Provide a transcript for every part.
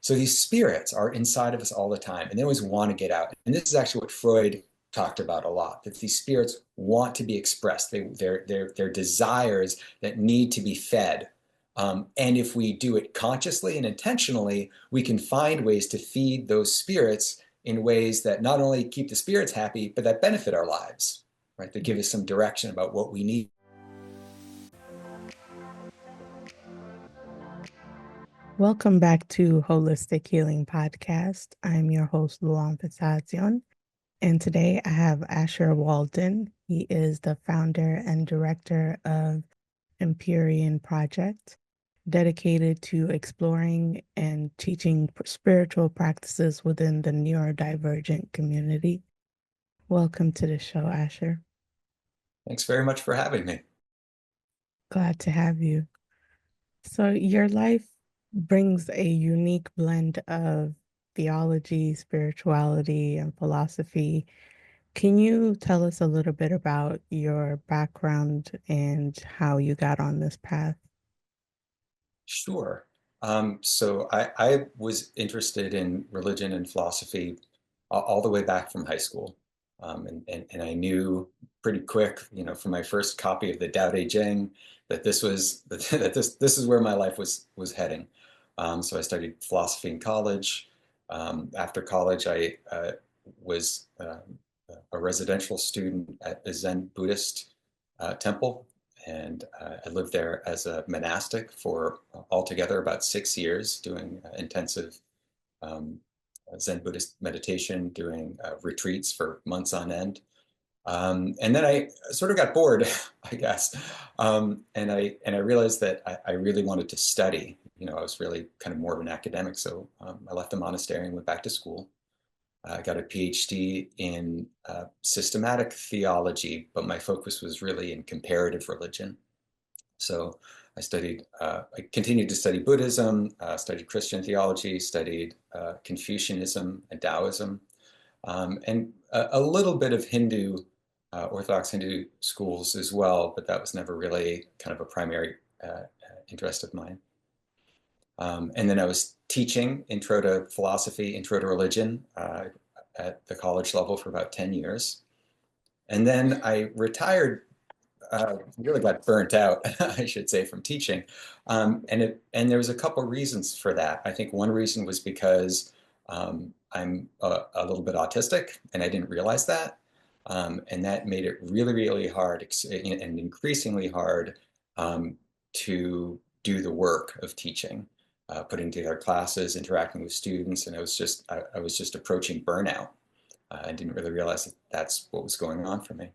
So these spirits are inside of us all the time, and they always want to get out. And this is actually what Freud talked about a lot, that these spirits want to be expressed. They're desires that need to be fed. And if we do it consciously and intentionally, we can find ways to feed those spirits in ways that not only keep the spirits happy, but that benefit our lives, right? That give us some direction about what we need. Welcome back to Holistic Healing Podcast. I'm your host, Luam, and today I have Asher Walden. He is the founder and director of Empyrean Project, dedicated to exploring and teaching spiritual practices within the neurodivergent community. Welcome to the show, Asher. Thanks very much for having me. Glad to have you. So your life brings a unique blend of theology, spirituality, and philosophy. Can you tell us a little bit about your background and how you got on this path? Sure. So I was interested in religion and philosophy all the way back from high school. And I knew pretty quick, from my first copy of the Tao Te Ching, that this was that this is where my life was heading. So I studied philosophy in college. After college, I was a residential student at the Zen Buddhist temple, and I lived there as a monastic for altogether about 6 years, doing intensive um, Zen Buddhist meditation, doing retreats for months on end. And then I sort of got bored, I guess, and I realized that I really wanted to study. I was really kind of more of an academic, so I left the monastery and went back to school. I got a PhD in systematic theology, but my focus was really in comparative religion. So I continued to study Buddhism, studied Christian theology, studied Confucianism and Taoism, and a little bit of Hindu, Orthodox Hindu schools as well, but that was never really kind of a primary interest of mine. And then I was teaching Intro to Philosophy, Intro to Religion at the college level for about 10 years. And then I retired, really got burnt out, I should say, from teaching. And there was a couple reasons for that. I think one reason was because I'm a little bit autistic, and I didn't realize that. And that made it really, really hard and increasingly hard to do the work of teaching, putting together classes, interacting with students, and I was just approaching burnout. I didn't really realize that that's what was going on for me.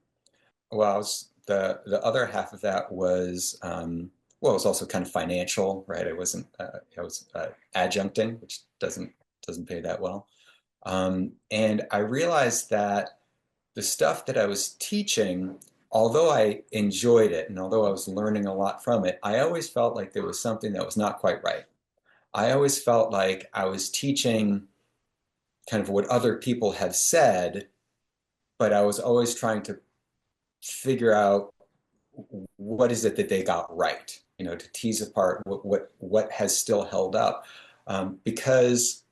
Well, the other half of that was well, it was also kind of financial, right? I was adjuncting, which doesn't pay that well, and I realized that the stuff that I was teaching, although I enjoyed it and although I was learning a lot from it, I always felt like there was something that was not quite right. I always felt like I was teaching kind of what other people have said, but I was always trying to figure out what is it that they got right, to tease apart what has still held up, because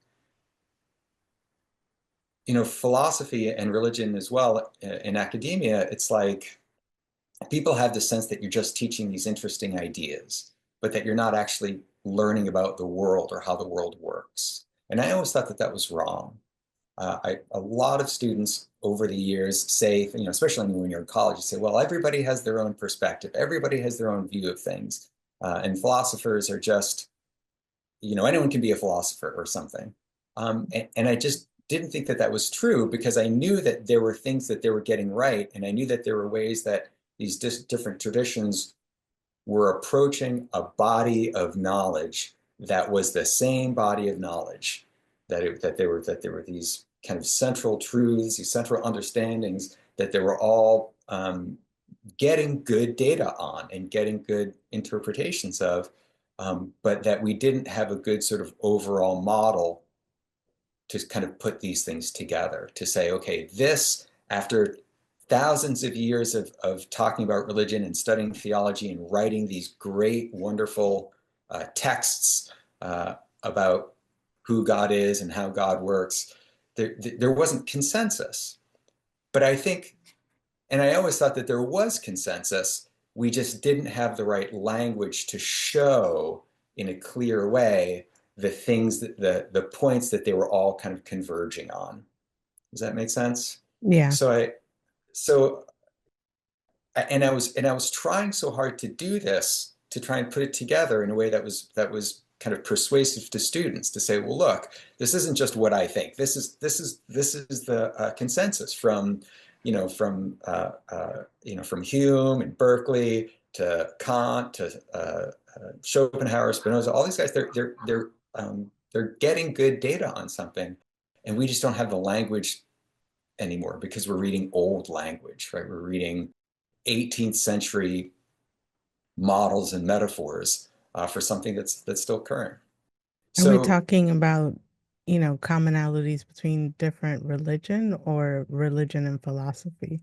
philosophy and religion as well in academia, it's like people have the sense that you're just teaching these interesting ideas, but that you're not actually learning about the world or how the world works. And I always thought that that was wrong. A lot of students over the years say, especially when you're in college, you say, well, everybody has their own perspective. Everybody has their own view of things. And philosophers are just, anyone can be a philosopher or something. And I just didn't think that that was true, because I knew that there were things that they were getting right. And I knew that there were ways that these different traditions were approaching a body of knowledge that was the same body of knowledge, that there were these kind of central truths, these central understandings that they were all getting good data on and getting good interpretations of, but that we didn't have a good sort of overall model to kind of put these things together, to say, okay, this, after thousands of years of talking about religion and studying theology and writing these great, wonderful texts about who God is and how God works, there wasn't consensus. But I think, and I always thought that there was consensus, we just didn't have the right language to show in a clear way the things that the points that they were all kind of converging on. Does that make sense? Yeah. So I so and I was trying so hard to do this, to try and put it together in a way that was kind of persuasive to students, to say, well, look, this isn't just what I think. This is the consensus from from Hume and Berkeley to Kant to Schopenhauer, Spinoza. All these guys, they're getting good data on something, and we just don't have the language anymore because we're reading old language, right? We're reading 18th century models and metaphors for something that's still current. Are we So talking about, commonalities between different religion or religion and philosophy?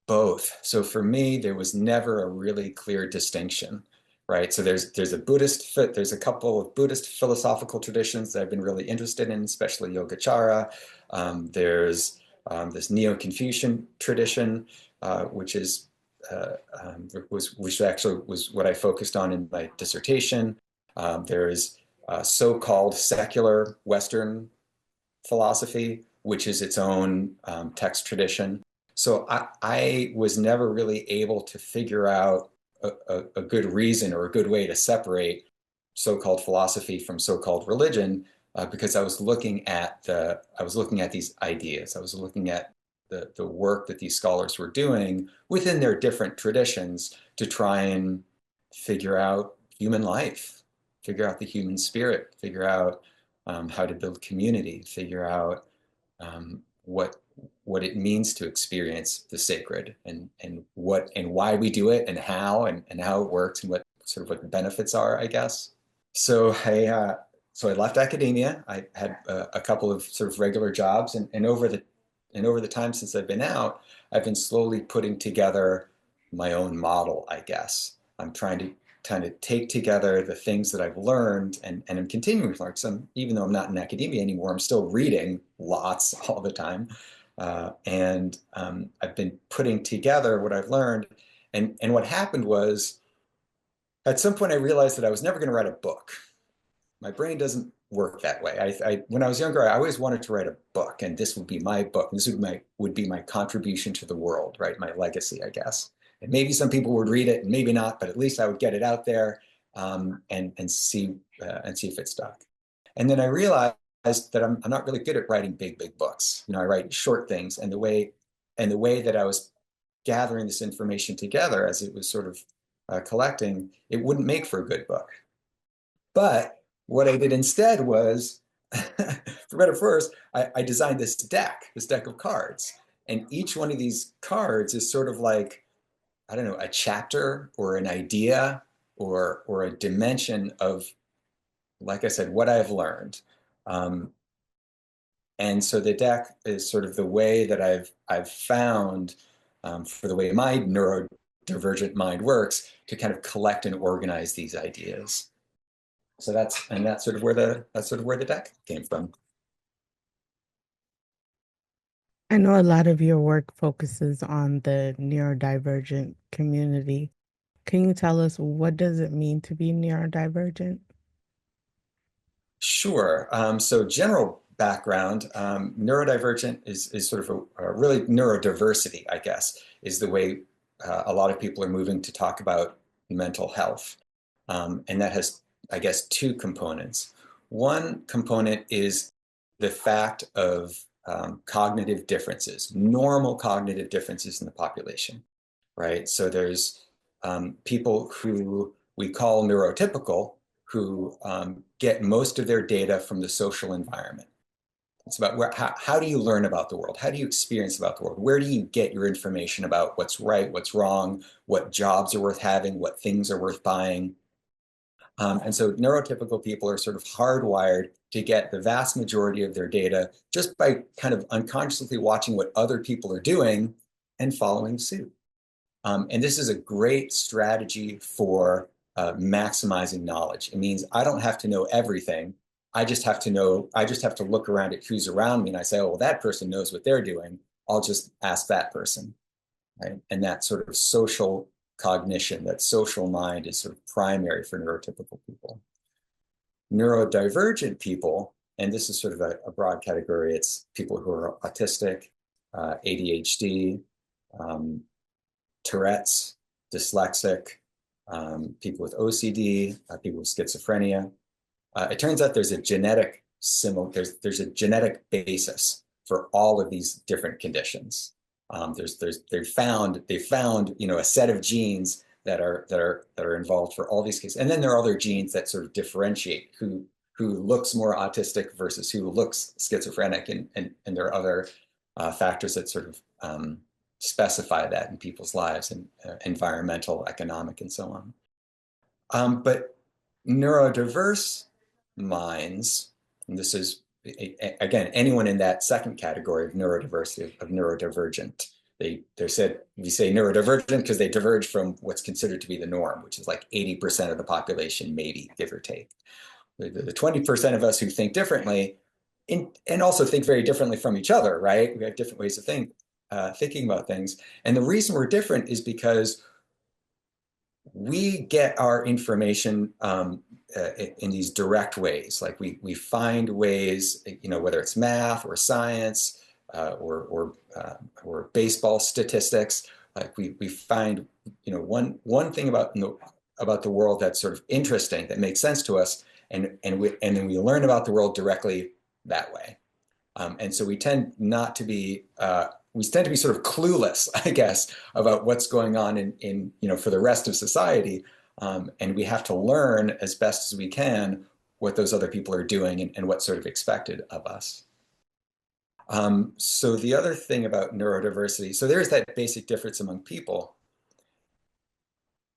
both. So for me, there was never a really clear distinction, right? So there's a couple of Buddhist philosophical traditions that I've been really interested in, especially Yogacara. There's this Neo-Confucian tradition, which is which actually was what I focused on in my dissertation. There's so-called secular Western philosophy, which is its own text tradition. So I was never really able to figure out a good reason or a good way to separate so-called philosophy from so-called religion, because I was looking at these ideas. I was looking at the work that these scholars were doing within their different traditions to try and figure out human life, figure out the human spirit, figure out how to build community, figure out what it means to experience the sacred, and what and why we do it, and how it works, and what the benefits are, I guess. So I left academia. I had a couple of sort of regular jobs, and over the time since I've been out, I've been slowly putting together my own model, I guess. I'm trying to kind of take together the things that I've learned, and I'm continuing to learn. So even though I'm not in academia anymore, I'm still reading lots all the time. And I've been putting together what I've learned. And what happened was, at some point, I realized that I was never going to write a book. My brain doesn't work that way. When I was younger, I always wanted to write a book, and this would be my book. This would be my contribution to the world, right? My legacy, I guess. And maybe some people would read it, and maybe not, but at least I would get it out there, and see if it stuck. And then I realized that I'm not really good at writing big books. I write short things, and the way that I was gathering this information together as it was sort of collecting, it wouldn't make for a good book. But what I did instead was, for better or for worse, I designed this deck of cards. And each one of these cards is sort of like, I don't know, a chapter or an idea or a dimension of, like I said, what I've learned. Um, and so the deck is sort of the way that I've found, for the way my neurodivergent mind works, to kind of collect and organize these ideas. So that's sort of where the deck came from. I know a lot of your work focuses on the neurodivergent community. Can you tell us what does it mean to be neurodivergent? Sure. So general background, neurodivergent is sort of a really neurodiversity, I guess, is the way a lot of people are moving to talk about mental health. And that has, I guess, two components. One component is the fact of cognitive differences, normal cognitive differences in the population, right? So there's people who we call neurotypical, who get most of their data from the social environment. It's about how do you learn about the world? How do you experience about the world? Where do you get your information about what's right, what's wrong, what jobs are worth having, what things are worth buying? And so neurotypical people are sort of hardwired to get the vast majority of their data just by kind of unconsciously watching what other people are doing and following suit. And this is a great strategy for maximizing knowledge. It means I don't have to know everything. I just have to know, I just have to look around at who's around me and I say, oh, well, that person knows what they're doing. I'll just ask that person, right? And that sort of social cognition, that social mind is sort of primary for neurotypical people. Neurodivergent people, and this is sort of a broad category, it's people who are autistic, ADHD, um, Tourette's, dyslexic, people with OCD, people with schizophrenia. It turns out there's a genetic there's a genetic basis for all of these different conditions. They found a set of genes that are involved for all these cases, and then there are other genes that sort of differentiate who looks more autistic versus who looks schizophrenic, and there are other factors that sort of specify that in people's lives, and environmental, economic, and so on. But neurodiverse minds, and this is, again, anyone in that second category of neurodiversity, of neurodivergent. They said, we say neurodivergent because they diverge from what's considered to be the norm, which is like 80% of the population, maybe, give or take. The 20% of us who think differently and also think very differently from each other, right? We have different ways of thinking about things. And the reason we're different is because we get our information in these direct ways. Like we find ways, whether it's math or science or baseball statistics. Like we find, one thing about the world that's sort of interesting, that makes sense to us, and then we learn about the world directly that way. And so we tend not to be sort of clueless, I guess, about what's going on in for the rest of society. And we have to learn as best as we can what those other people are doing and what's sort of expected of us. So the other thing about neurodiversity, so there's that basic difference among people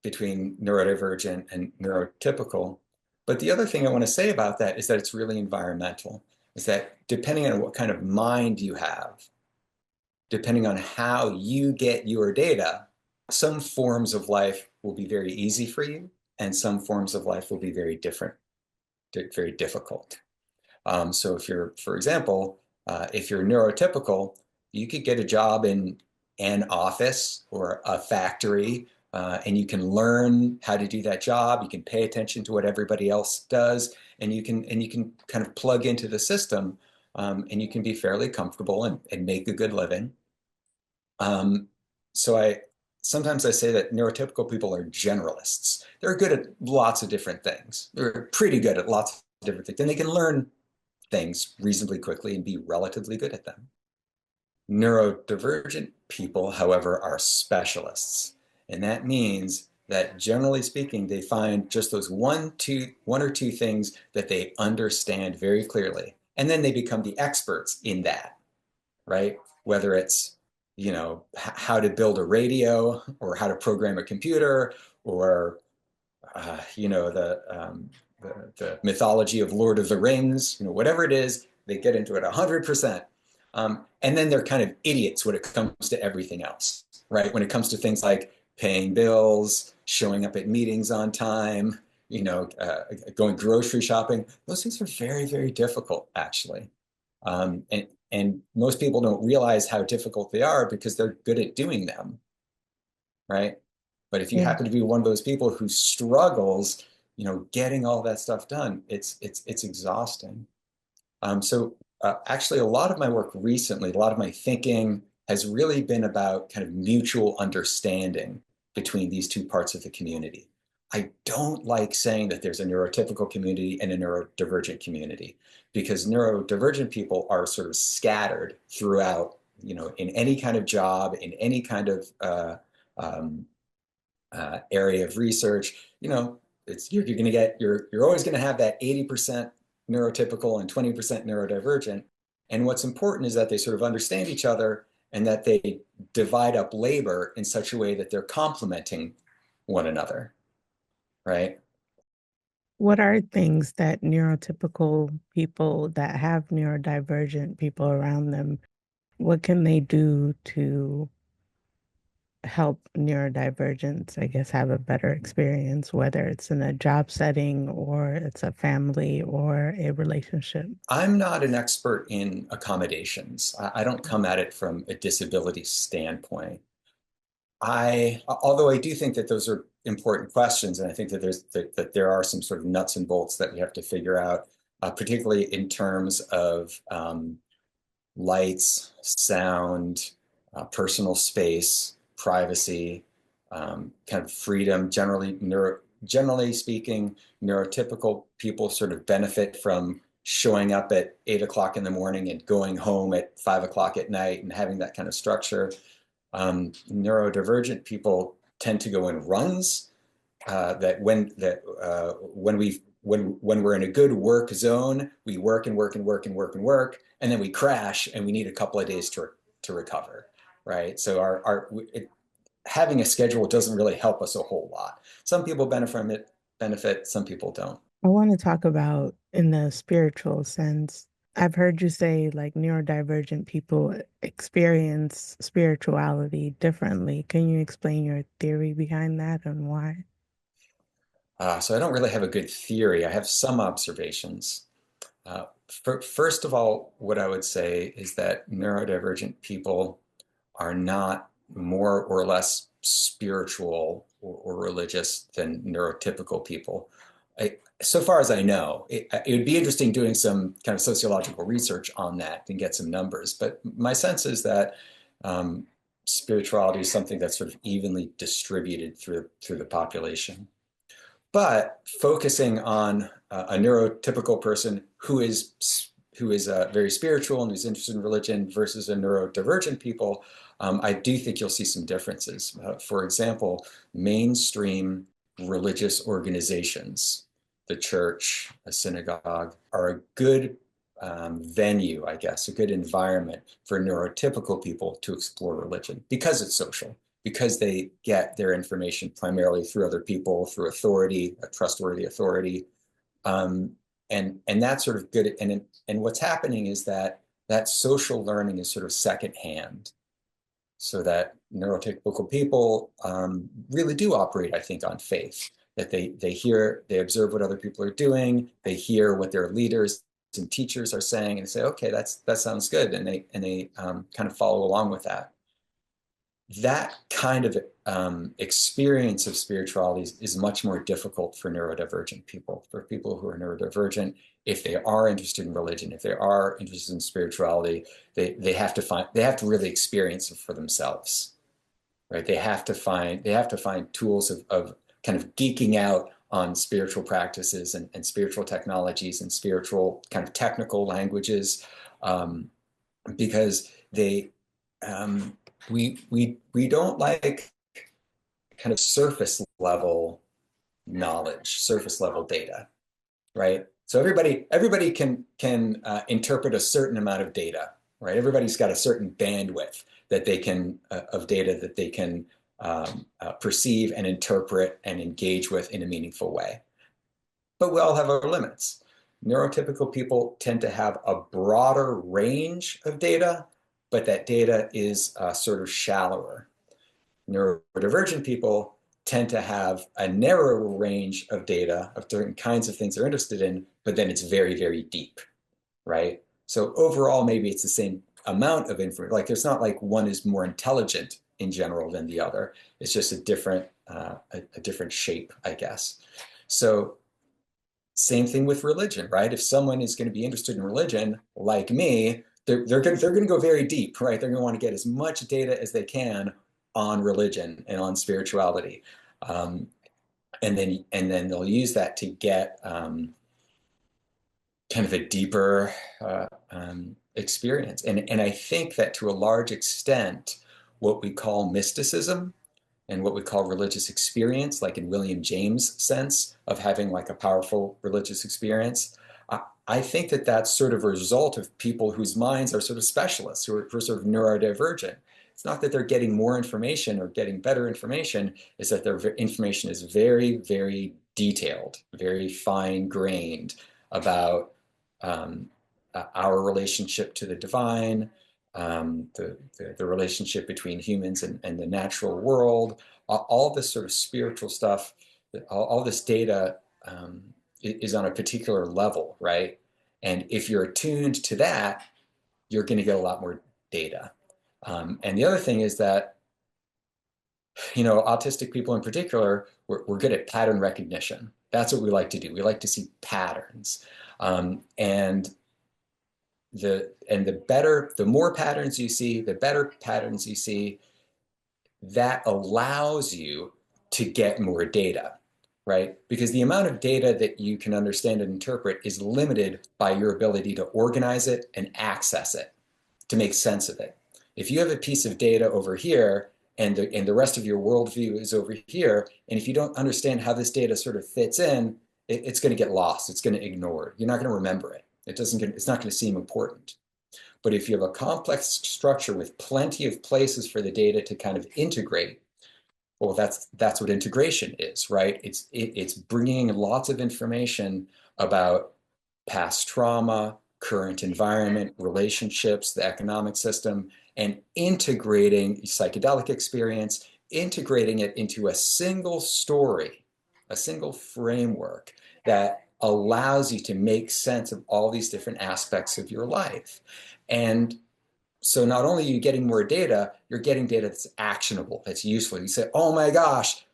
between neurodivergent and neurotypical. But the other thing I want to say about that is that it's really environmental, is that depending on what kind of mind you have, depending on how you get your data, some forms of life will be very easy for you, and some forms of life will be very different, very difficult. So if you're, for example, if you're neurotypical, you could get a job in an office or a factory, and you can learn how to do that job. You can pay attention to what everybody else does, and you can kind of plug into the system, and you can be fairly comfortable and make a good living. So sometimes I say that neurotypical people are generalists. They're good at lots of different things. They're pretty good at lots of different things, and they can learn things reasonably quickly and be relatively good at them. Neurodivergent people, however, are specialists. And that means that generally speaking, they find just those one or two things that they understand very clearly. And then they become the experts in that, right? Whether it's, how to build a radio or how to program a computer, or, the mythology of Lord of the Rings, whatever it is, they get into it 100%. And then they're kind of idiots when it comes to everything else, right? When it comes to things like paying bills, showing up at meetings on time, going grocery shopping, those things are very, very difficult, actually. And most people don't realize how difficult they are because they're good at doing them, right? But if you happen to be one of those people who struggles, getting all that stuff done, it's exhausting. Actually, a lot of my work recently, a lot of my thinking has really been about kind of mutual understanding between these two parts of the community. I don't like saying that there's a neurotypical community and a neurodivergent community, because neurodivergent people are sort of scattered throughout, in any kind of job, in any kind of area of research. You're always going to have that 80% neurotypical and 20% neurodivergent. And what's important is that they sort of understand each other and that they divide up labor in such a way that they're complementing one another, right? What are things that neurotypical people that have neurodivergent people around them, what can they do to help neurodivergents, I guess, have a better experience, whether it's in a job setting or it's a family or a relationship? I'm not an expert in accommodations. I don't come at it from a disability standpoint. Although I do think that those are important questions, and I think that there are some sort of nuts and bolts that we have to figure out, particularly in terms of lights, sound, personal space, privacy, kind of freedom. Generally speaking, neurotypical people sort of benefit from showing up at 8 o'clock in the morning and going home at 5 o'clock at night and having that kind of structure. Neurodivergent people tend to go in runs. When we're in a good work zone, we work and work and work and work and work, and then we crash and we need a couple of days to recover, right? So having a schedule doesn't really help us a whole lot. Some people benefit, some people don't. I want to talk about in the spiritual sense. I've heard you say like neurodivergent people experience spirituality differently. Can you explain your theory behind that and why? So I don't really have a good theory. I have some observations. First of all, what I would say is that neurodivergent people are not more or less spiritual or religious than neurotypical people. So far as I know, it would be interesting doing some kind of sociological research on that and get some numbers. But my sense is that spirituality is something that's sort of evenly distributed through the population. But focusing on a neurotypical person who is very spiritual and who's interested in religion versus a neurodivergent people, I do think you'll see some differences. For example, mainstream religious organizations, the church, a synagogue, are a good venue, I guess, a good environment for neurotypical people to explore religion because it's social, because they get their information primarily through other people, through authority, a trustworthy authority. Um, and that's sort of good. And what's happening is that that social learning is sort of secondhand, so that neurotypical people really do operate, I think, on faith. That they observe what other people are doing, they hear what their leaders and teachers are saying, and say, okay, that sounds good, and they kind of follow along with that. That kind of experience of spirituality is much more difficult for neurodivergent people. For people who are neurodivergent, if they are interested in religion, if they are interested in spirituality, they have to really experience it for themselves, right? They have to find tools of kind of geeking out on spiritual practices and spiritual technologies and spiritual kind of technical languages, because they we don't like kind of surface level knowledge, surface level data, right? So everybody can interpret a certain amount of data, right? Everybody's got a certain bandwidth that they can of data that they can perceive and interpret and engage with in a meaningful way. But we all have our limits. Neurotypical people tend to have a broader range of data, but that data is sort of shallower. Neurodivergent people tend to have a narrower range of data of certain kinds of things they're interested in, but then it's very, very deep, right? So overall, maybe it's the same amount of information. Like there's not like one is more intelligent in general than the other. It's just a different shape, I guess. So same thing with religion, right? If someone is going to be interested in religion, like me, they're going to go very deep, right? They're going to want to get as much data as they can on religion and on spirituality, and then they'll use that to get kind of a deeper experience. And I think that to a large extent, what we call mysticism and what we call religious experience, like in William James' sense of having like a powerful religious experience, I think that that's sort of a result of people whose minds are sort of specialists, who are sort of neurodivergent. It's not that they're getting more information or getting better information, it's that their information is very, very detailed, very fine-grained about our relationship to the divine, the relationship between humans and the natural world, all this sort of spiritual stuff, all this data is on a particular level, right? And if you're attuned to that, you're going to get a lot more data. And the other thing is that, autistic people in particular, we're good at pattern recognition. That's what we like to do. We like to see patterns. And the more patterns you see, the better patterns you see, that allows you to get more data, right? Because the amount of data that you can understand and interpret is limited by your ability to organize it and access it, to make sense of it. If you have a piece of data over here and the rest of your worldview is over here, and if you don't understand how this data sort of fits in, it's going to get lost. It's going to ignore it. You're not going to remember it. It's not going to seem important. But if you have a complex structure with plenty of places for the data to kind of integrate, well, that's what integration is, right? It's bringing lots of information about past trauma, current environment, relationships, the economic system, and integrating psychedelic experience, integrating it into a single story, a single framework that allows you to make sense of all these different aspects of your life. And so not only are you getting more data, you're getting data that's actionable, that's useful. You say, oh my gosh,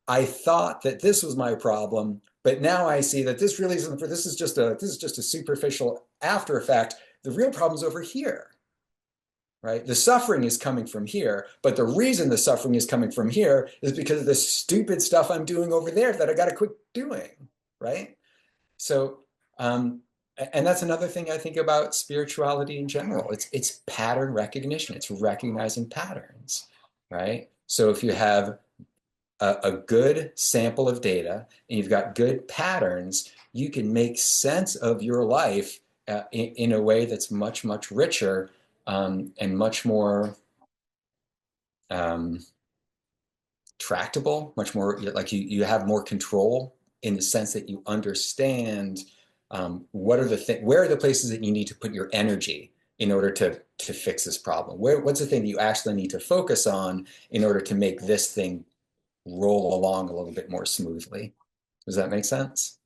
I thought that this was my problem, but now I see that this really isn't. This is just a superficial after effect. The real problem's over here, right? The suffering is coming from here, but the reason the suffering is coming from here is because of the stupid stuff I'm doing over there that I got to quit doing, right? So, and that's another thing I think about spirituality in general. It's pattern recognition. It's recognizing patterns, right? So if you have a good sample of data and you've got good patterns, you can make sense of your life in a way that's much, much richer and much more um, tractable, much more like you have more control in the sense that you understand where are the places that you need to put your energy in order to fix this problem? What's the thing that you actually need to focus on in order to make this thing roll along a little bit more smoothly? Does that make sense?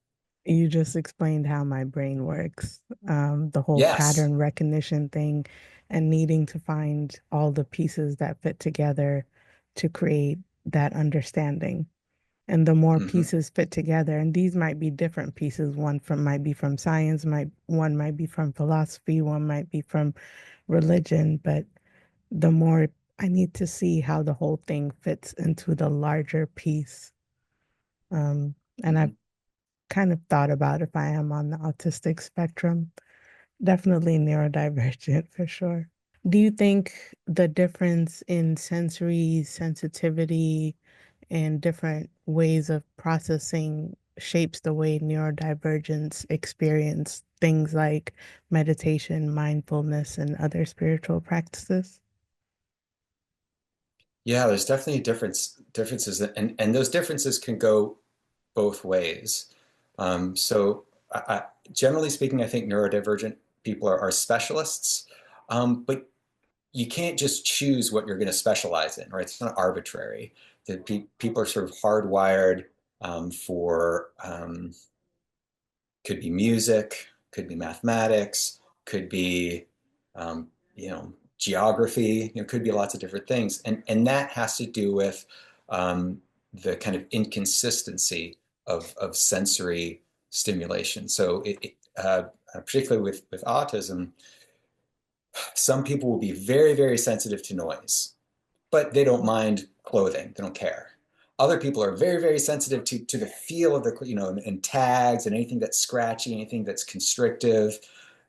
You just explained how my brain works, the whole Yes. pattern recognition thing, and needing to find all the pieces that fit together to create that understanding. And the more Mm-hmm. pieces fit together, and these might be different pieces, might be from science, one might be from philosophy, one might be from religion, but the more I need to see how the whole thing fits into the larger piece. Um, and Mm-hmm. I've kind of thought about if I am on the autistic spectrum. Definitely neurodivergent for sure. Do you think the difference in sensory sensitivity and different ways of processing shapes the way neurodivergents experience things like meditation, mindfulness, and other spiritual practices? Yeah, there's definitely differences, and those differences can go both ways. So, generally speaking, I think neurodivergent people are specialists, but you can't just choose what you're going to specialize in, right? It's not arbitrary. People are sort of hardwired for could be music, could be mathematics, could be um, geography, could be lots of different things, and that has to do with the kind of inconsistency of sensory stimulation. So particularly with autism, some people will be very, very sensitive to noise, but they don't mind clothing. They don't care. Other people are very, very sensitive to the feel of and tags and anything that's scratchy, anything that's constrictive.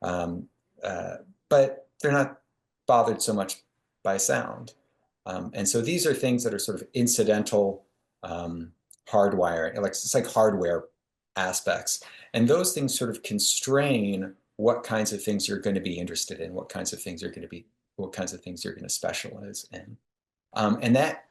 Um, uh, but they're not bothered so much by sound. And so these are things that are sort of incidental hardwiring, it's like hardware aspects. And those things sort of constrain what kinds of things you're going to be interested in, what kinds of things you're going to specialize in. And that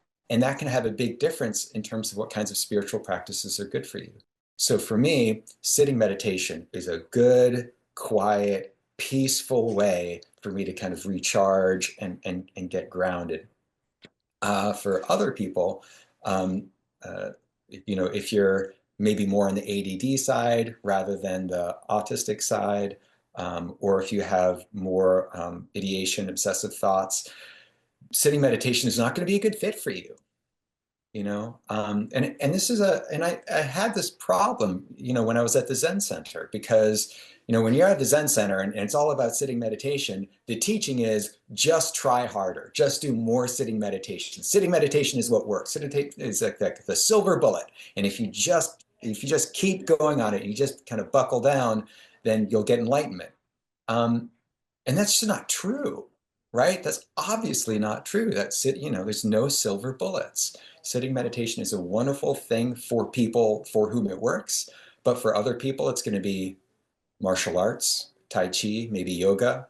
can have a big difference in terms of what kinds of spiritual practices are good for you. So for me, sitting meditation is a good, quiet, peaceful way for me to kind of recharge and get grounded. For other people, um, uh, if you're maybe more on the ADD side rather than the autistic side, or if you have more ideation, obsessive thoughts, sitting meditation is not going to be a good fit for you. And this is and I had this problem, when I was at the Zen Center, because, when you're at the Zen Center and it's all about sitting meditation, the teaching is just try harder, just do more sitting meditation. Sitting meditation is what works. Sitting is like the silver bullet. And if you just keep going on it, you just kind of buckle down, then you'll get enlightenment. Um, and that's just not true, right? That's obviously not true. There's no silver bullets. Sitting meditation is a wonderful thing for people for whom it works, but for other people, it's going to be martial arts, Tai Chi, maybe yoga.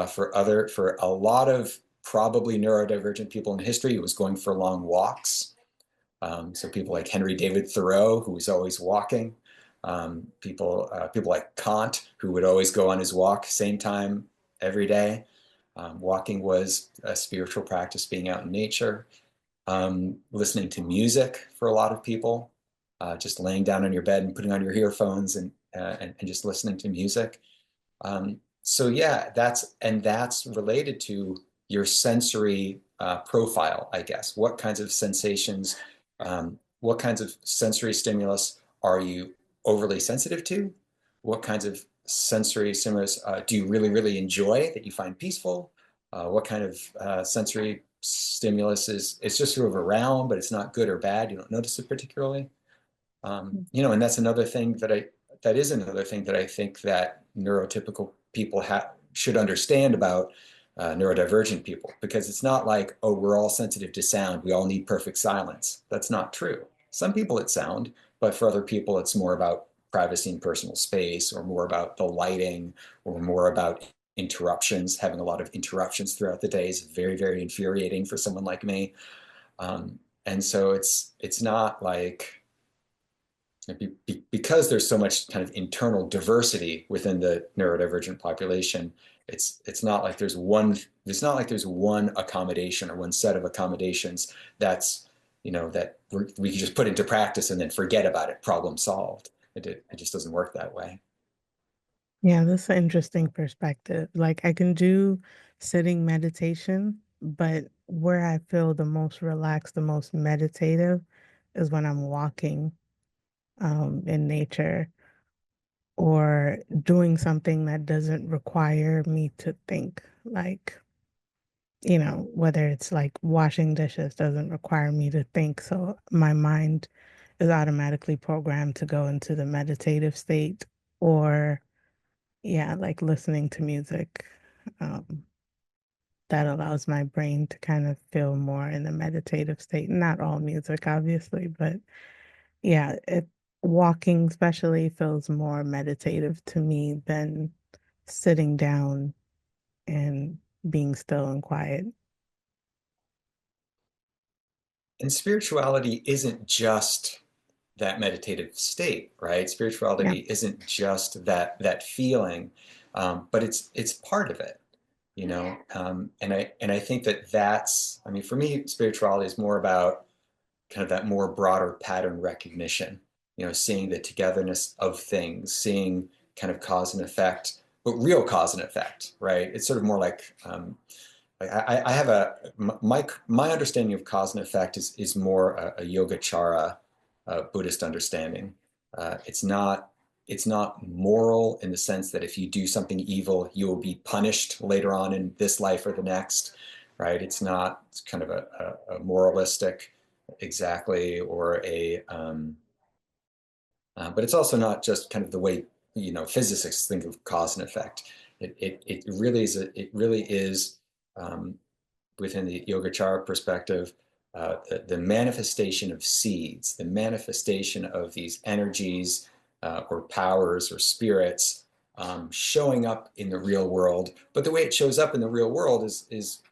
For a lot of probably neurodivergent people in history, it was going for long walks. So people like Henry David Thoreau, who was always walking. People like Kant, who would always go on his walk, same time every day. Walking was a spiritual practice, being out in nature. Listening to music for a lot of people, just laying down on your bed and putting on your earphones and just listening to music. So yeah, that's related to your sensory profile, I guess. What kinds of sensory stimulus are you overly sensitive to? What kinds of sensory stimulus do you really, really enjoy that you find peaceful? What kind of sensory stimulus is it's just sort of around, but it's not good or bad. You don't notice it particularly. And that is another thing that I think that neurotypical people should understand about neurodivergent people, because it's not like, oh, we're all sensitive to sound. We all need perfect silence. That's not true. Some people it's sound, but for other people, it's more about privacy and personal space, or more about the lighting, or more about interruptions. Having a lot of interruptions throughout the day is very, very infuriating for someone like me. And so it's not like, because there's so much kind of internal diversity within the neurodivergent population, it's not like there's one accommodation or one set of accommodations that we can just put into practice and then forget about it, problem solved. It just doesn't work that way. Yeah, that's an interesting perspective. Like I can do sitting meditation, but where I feel the most relaxed, the most meditative is when I'm walking in nature or doing something that doesn't require me to think. Like, whether it's like washing dishes doesn't require me to think. So my mind is automatically programmed to go into the meditative state, or yeah, like listening to music. Um, that allows my brain to kind of feel more in the meditative state. Not all music, obviously, but yeah, walking especially feels more meditative to me than sitting down and being still and quiet. And spirituality isn't just that meditative state, right? Yeah. Spirituality isn't just that feeling, but it's part of it, and I think I mean, for me, spirituality is more about kind of that more broader pattern recognition, seeing the togetherness of things, seeing kind of cause and effect, but real cause and effect, right? It's sort of more like, I have my understanding of cause and effect is more a Yogacara Buddhist understanding. It's not moral in the sense that if you do something evil, you will be punished later on in this life or the next, right? It's kind of a moralistic exactly, or but it's also not just kind of the way physicists think of cause and effect. It really is um, within the Yogacara perspective, the manifestation of seeds, the manifestation of these energies or powers or spirits showing up in the real world. But the way it shows up in the real world is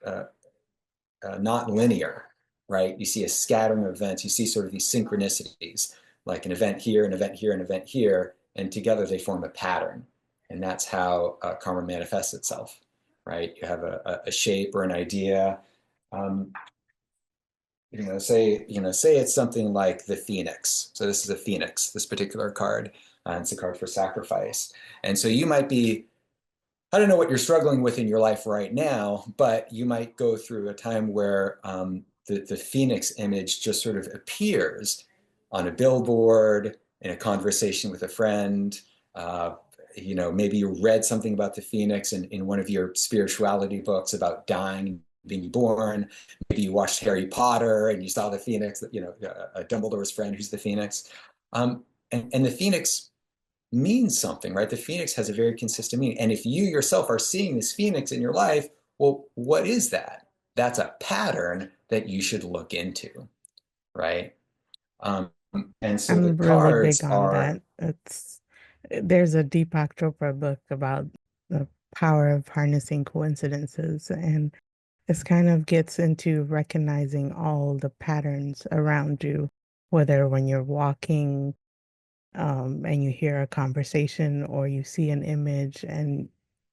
not linear, right? You see a scattering of events. You see sort of these synchronicities, like an event here, an event here, an event here, and together they form a pattern. And that's how karma manifests itself, right? You have a shape or an idea. Um, say it's something like the phoenix. So this is a phoenix, this particular card. It's a card for sacrifice. And so you might be, I don't know what you're struggling with in your life right now, but you might go through a time where the phoenix image just sort of appears on a billboard, in a conversation with a friend. Uh, maybe you read something about the phoenix in one of your spirituality books about dying, being born. Maybe you watched Harry Potter and you saw the phoenix, Dumbledore's friend who's the phoenix. And the phoenix means something, right? The phoenix has a very consistent meaning. And if you yourself are seeing this phoenix in your life, well, what is that? That's a pattern that you should look into, right? Um, and so the I'm really big cards on are that. There's a Deepak Chopra book about the power of harnessing coincidences, and this kind of gets into recognizing all the patterns around you, whether when you're walking, and you hear a conversation or you see an image, and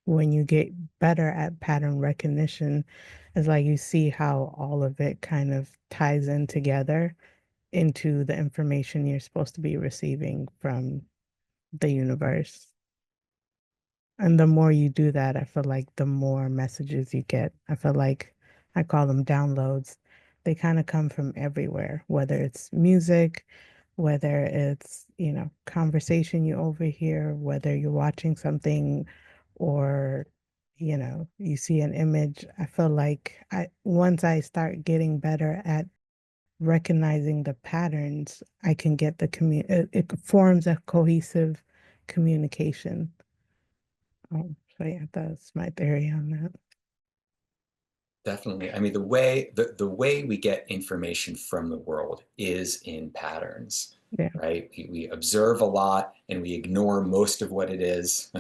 when you get better at pattern recognition, it's like you see how all of it kind of ties in together into the information you're supposed to be receiving from the universe. And the more you do that, I feel like the more messages you get. I feel like I call them downloads. They kind of come from everywhere, whether it's music, whether it's, conversation you overhear, whether you're watching something or, you see an image. I feel like once I start getting better at recognizing the patterns, I can get it forms a cohesive communication. So yeah, that's my theory on that. definitely, I mean, the way we get information from the world is in patterns, Yeah. right? We observe a lot and we ignore most of what it is.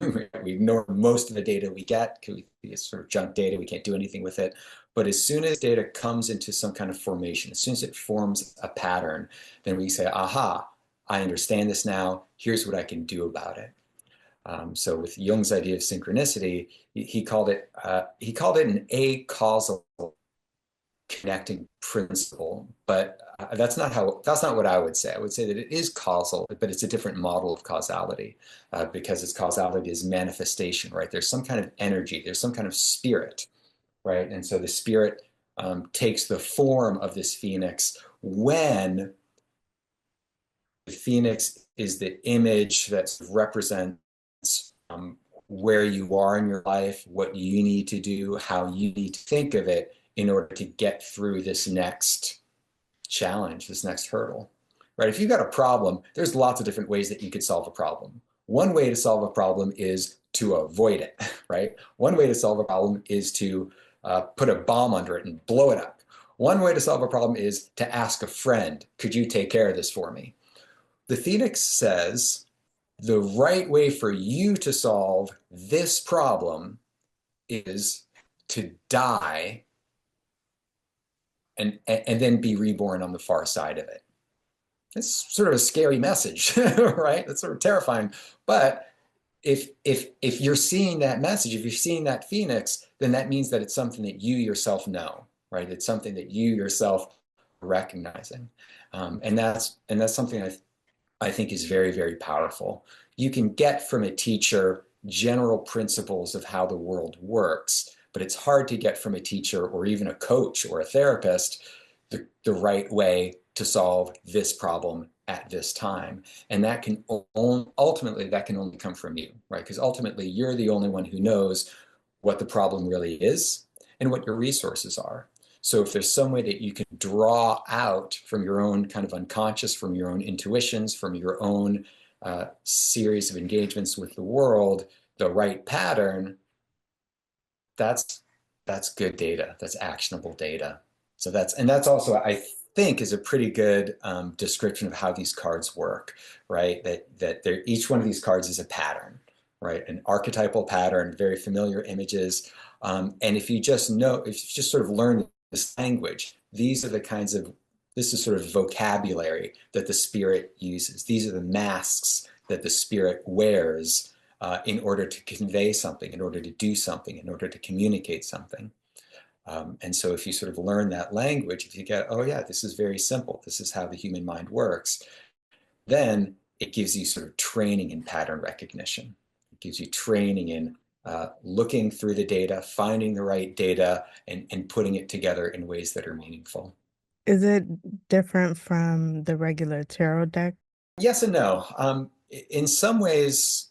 We ignore most of the data we get because it's sort of junk data. We can't do anything with it. But as soon as data comes into some kind of formation, as soon as it forms a pattern, then we say, aha, I understand this now. Here's what I can do about it. So with Jung's idea of synchronicity, he called it an acausal connecting principle, but that's not what I would say. I would say that it is causal, but it's a different model of causality because its causality is manifestation, right? There's some kind of energy, there's some kind of spirit, right? And so the spirit takes the form of this phoenix when the phoenix is the image that represents where you are in your life, what you need to do, how you need to think of it in order to get through this next challenge, this next hurdle, right? If you've got a problem, there's lots of different ways that you could solve a problem. One way to solve a problem is to avoid it, right? One way to solve a problem is to put a bomb under it and blow it up. One way to solve a problem is to ask a friend, could you take care of this for me? The Phoenix says the right way for you to solve this problem is to die and then be reborn on the far side of it. It's sort of a scary message, right? That's sort of terrifying. But if you're seeing that message, if you're seeing that phoenix, then that means that it's something that you yourself know, right? It's something that you yourself are recognizing, and that's something I think is very, very powerful. You can get from a teacher general principles of how the world works, but it's hard to get from a teacher or even a coach or a therapist the right way to solve this problem at this time. And that can ultimately, that can only come from you, right? Because ultimately you're the only one who knows what the problem really is and what your resources are. So if there's some way that you can draw out from your own kind of unconscious, from your own intuitions, from your own series of engagements with the world, the right pattern, that's that's good data. That's actionable data. So that's also I think is a pretty good description of how these cards work, right? That they're, each one of these cards is a pattern, right? An archetypal pattern, very familiar images. And if you just know, if you just sort of learn this language, these are the kinds of, this is sort of vocabulary that the spirit uses. These are the masks that the spirit wears in order to convey something, in order to do something, in order to communicate something. And so if you sort of learn that language, if you get, oh yeah, this is very simple, this is how the human mind works, then it gives you sort of training in pattern recognition. It gives you training in looking through the data, finding the right data, and putting it together in ways that are meaningful. Is it different from the regular tarot deck? Yes and no. In some ways,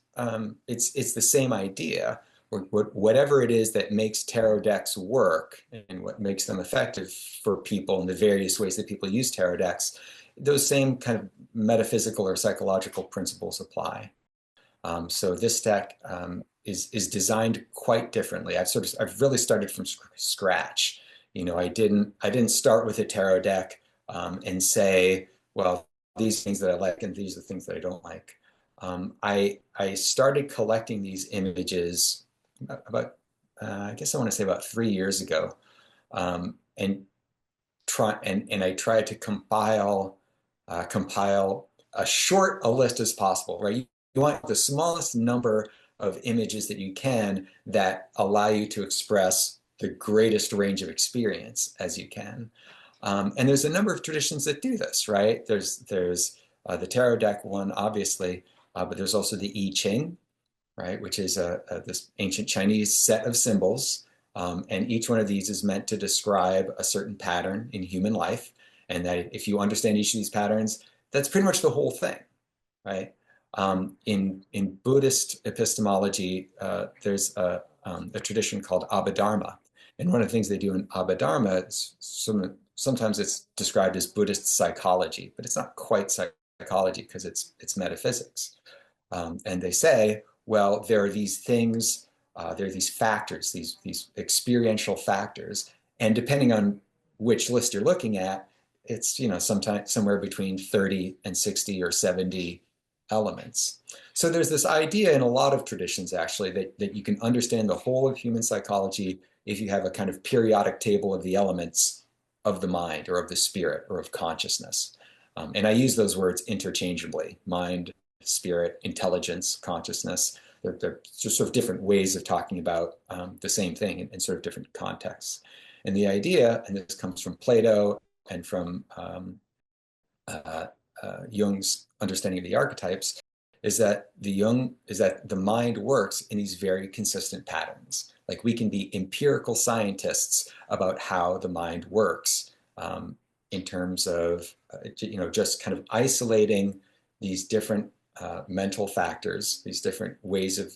it's the same idea. Whatever it is that makes tarot decks work and what makes them effective for people in the various ways that people use tarot decks, those same kind of metaphysical or psychological principles apply. So this deck is designed quite differently. I've really started from scratch. You know, I didn't start with a tarot deck and say, well, these things that I like and these are the things that I don't like. I started collecting these images about I guess I want to say about 3 years ago, and I tried to compile as short a list as possible, right? You want the smallest number of images that you can that allow you to express the greatest range of experience as you can. And there's a number of traditions that do this, right? There's the tarot deck one, obviously, but there's also the I Ching, right, which is this ancient Chinese set of symbols. And each one of these is meant to describe a certain pattern in human life. And that if you understand each of these patterns, that's pretty much the whole thing, right? In Buddhist epistemology, there's a tradition called Abhidharma. And one of the things they do in Abhidharma is sometimes it's described as Buddhist psychology, but it's not quite psychology because it's metaphysics. And they say, well, there are these things, there are these factors, these experiential factors, and depending on which list you're looking at, it's sometimes somewhere between 30 and 60 or 70 elements. So there's this idea in a lot of traditions actually that you can understand the whole of human psychology if you have a kind of periodic table of the elements of the mind or of the spirit or of consciousness. And I use those words interchangeably: mind, spirit, intelligence, consciousness. They're just sort of different ways of talking about the same thing in sort of different contexts. And the idea, and this comes from Plato and from uh, Jung's understanding of the archetypes, is that the mind works in these very consistent patterns. Like we can be empirical scientists about how the mind works in terms of just kind of isolating these different mental factors, these different ways of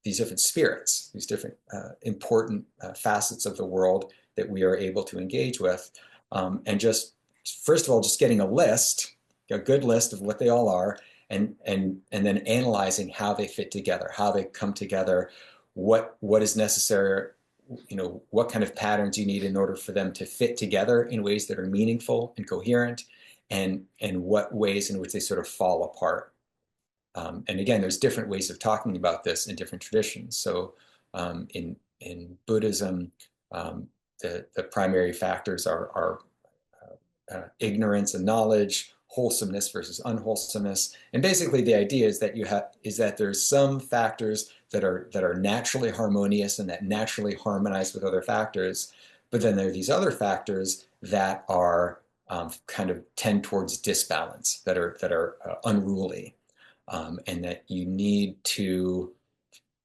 these different spirits, these different important facets of the world that we are able to engage with, and just first of all, just getting a good list of what they all are, and then analyzing how they fit together, how they come together, what is necessary, what kind of patterns you need in order for them to fit together in ways that are meaningful and coherent, and what ways in which they sort of fall apart. And again, there's different ways of talking about this in different traditions. So in Buddhism, the primary factors are ignorance and knowledge, wholesomeness versus unwholesomeness. And basically the idea is that there's some factors that are naturally harmonious and that naturally harmonize with other factors. But then there are these other factors that are kind of tend towards disbalance, that are unruly, and that you need to,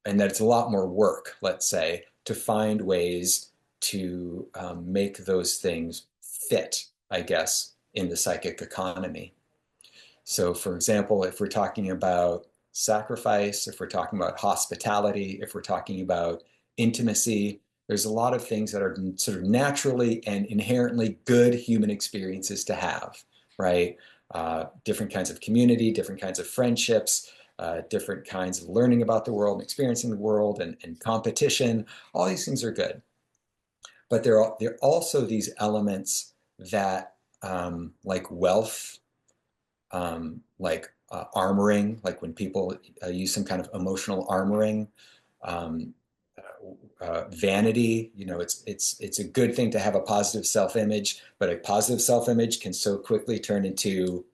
and that it's a lot more work, let's say, to find ways to make those things fit, I guess, in the psychic economy. So, for example, if we're talking about sacrifice, if we're talking about hospitality, if we're talking about intimacy, there's a lot of things that are sort of naturally and inherently good human experiences to have, right? Different kinds of community, different kinds of friendships, different kinds of learning about the world and experiencing the world, and competition. All these things are good. But there are also these elements that, like wealth, like armoring, like when people use some kind of emotional armoring, um, vanity. It's a good thing to have a positive self-image, but a positive self-image can so quickly turn into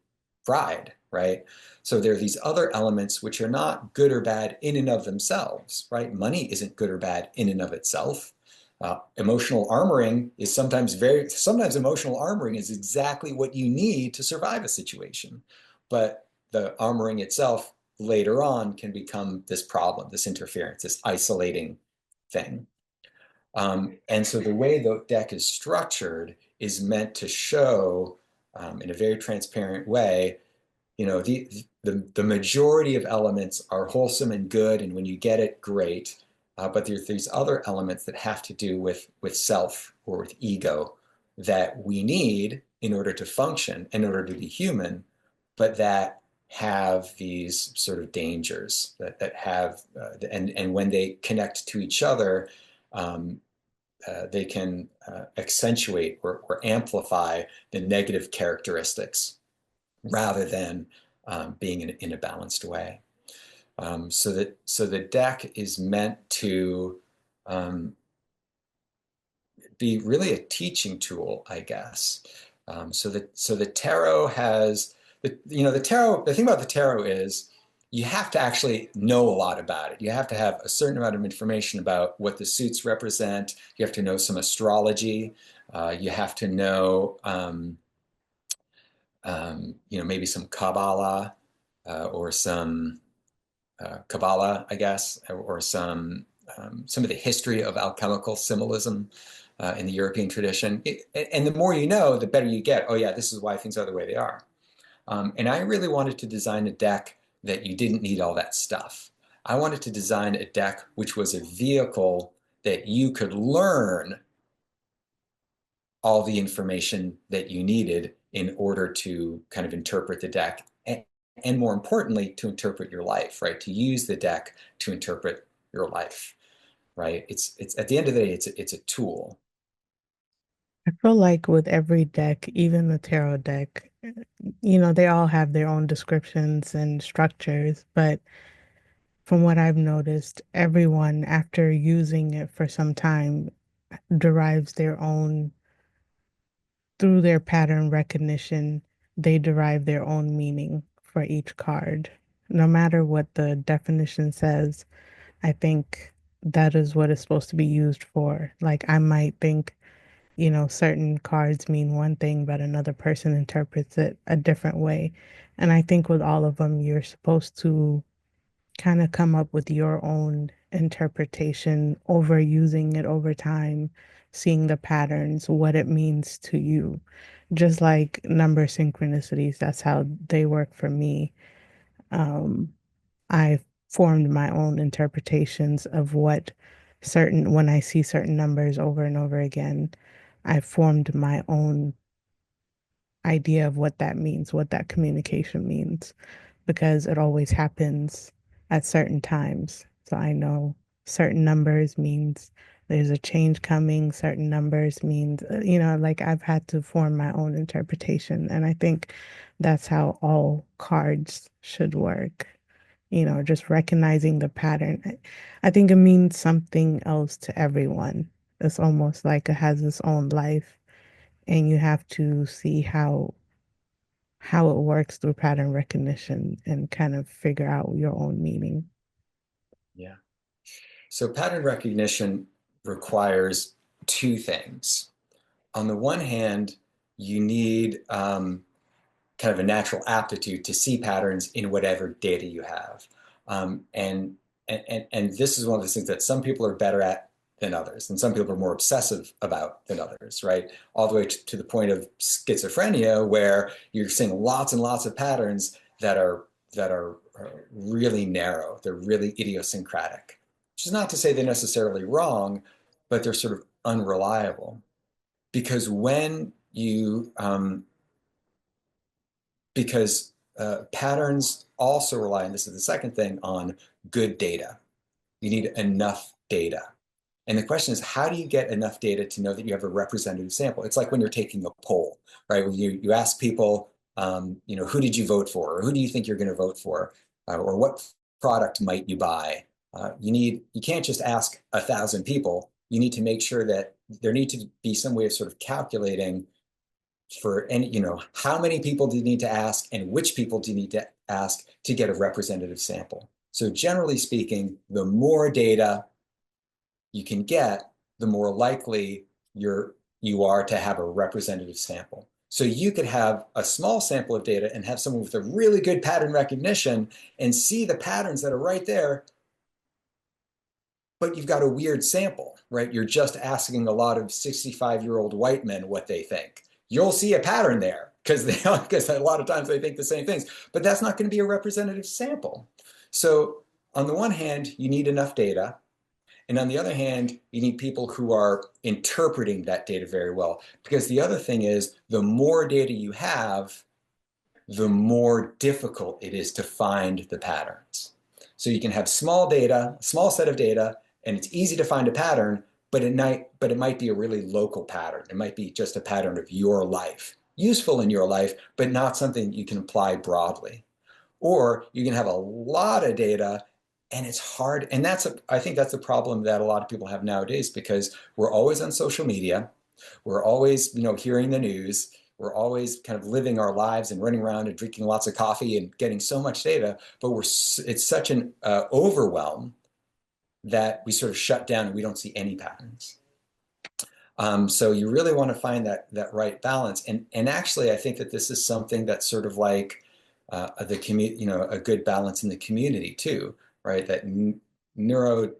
pride, right? So there are these other elements which are not good or bad in and of themselves, right? Money isn't good or bad in and of itself. Emotional armoring is sometimes emotional armoring is exactly what you need to survive a situation. But the armoring itself later on can become this problem, this interference, this isolating thing. And so the way the deck is structured is meant to show in a very transparent way, the majority of elements are wholesome and good, and when you get it, great. But there's these other elements that have to do with self or with ego that we need in order to function, in order to be human, but that have these sort of dangers that have, and when they connect to each other, um, they can accentuate or amplify the negative characteristics rather than being in a balanced way. So the deck is meant to be really a teaching tool, I guess. So the tarot has the tarot. The thing about the tarot is you have to actually know a lot about it. You have to have a certain amount of information about what the suits represent. You have to know some astrology. You have to know maybe some Kabbalah or some Kabbalah, I guess, or some of the history of alchemical symbolism in the European tradition. And the more you know, the better you get. Oh yeah, this is why things are the way they are. And I really wanted to design a deck that you didn't need all that stuff. I wanted to design a deck which was a vehicle that you could learn all the information that you needed in order to kind of interpret the deck and more importantly, to interpret your life, right? To use the deck to interpret your life, right? It's at the end of the day, it's a tool. I feel like with every deck, even the tarot deck, they all have their own descriptions and structures, but from what I've noticed, everyone, after using it for some time, derives their own, through their pattern recognition, they derive their own meaning for each card. No matter what the definition says, I think that is what it's supposed to be used for. Like I might think, certain cards mean one thing, but another person interprets it a different way. And I think with all of them, you're supposed to kind of come up with your own interpretation, overusing it over time, seeing the patterns, what it means to you. Just like number synchronicities, that's how they work for me. Um, I formed my own interpretations of when I see certain numbers over and over again, I formed my own idea of what that means, what that communication means, because it always happens at certain times. So I know certain numbers means there's a change coming, certain numbers means, like I've had to form my own interpretation. And I think that's how all cards should work. Just recognizing the pattern. I think it means something else to everyone. It's almost like it has its own life, and you have to see how it works through pattern recognition and kind of figure out your own meaning. Yeah. So pattern recognition requires two things. On the one hand, you need kind of a natural aptitude to see patterns in whatever data you have. And this is one of the things that some people are better at than others, and some people are more obsessive about than others, right? All the way to the point of schizophrenia, where you're seeing lots and lots of patterns that are really narrow. They're really idiosyncratic, which is not to say they're necessarily wrong, but they're sort of unreliable. Because when you because patterns also rely, and this is the second thing, on good data. You need enough data. And the question is, how do you get enough data to know that you have a representative sample? It's like when you're taking a poll, right? When you ask people, who did you vote for? Or who do you think you're going to vote for? Or what product might you buy? You can't just ask 1,000 people. You need to make sure that there needs to be some way of sort of calculating for any, how many people do you need to ask and which people do you need to ask to get a representative sample? So generally speaking, the more data you can get, the more likely you are to have a representative sample. So you could have a small sample of data and have someone with a really good pattern recognition and see the patterns that are right there, but you've got a weird sample, right? You're just asking a lot of 65-year-old white men what they think. You'll see a pattern there because a lot of times they think the same things, but that's not going to be a representative sample. So on the one hand, you need enough data. And on the other hand, you need people who are interpreting that data very well. Because the other thing is, the more data you have, the more difficult it is to find the patterns. So you can have small data, small set of data, and it's easy to find a pattern, but it might be a really local pattern. It might be just a pattern of your life, useful in your life, but not something you can apply broadly. Or you can have a lot of data and it's hard. And I think that's a problem that a lot of people have nowadays because we're always on social media. We're always, hearing the news. We're always kind of living our lives and running around and drinking lots of coffee and getting so much data, but it's such an overwhelm that we sort of shut down and we don't see any patterns. So you really want to find that right balance. And actually, I think that this is something that's sort of like a good balance in the community too, right? That neuro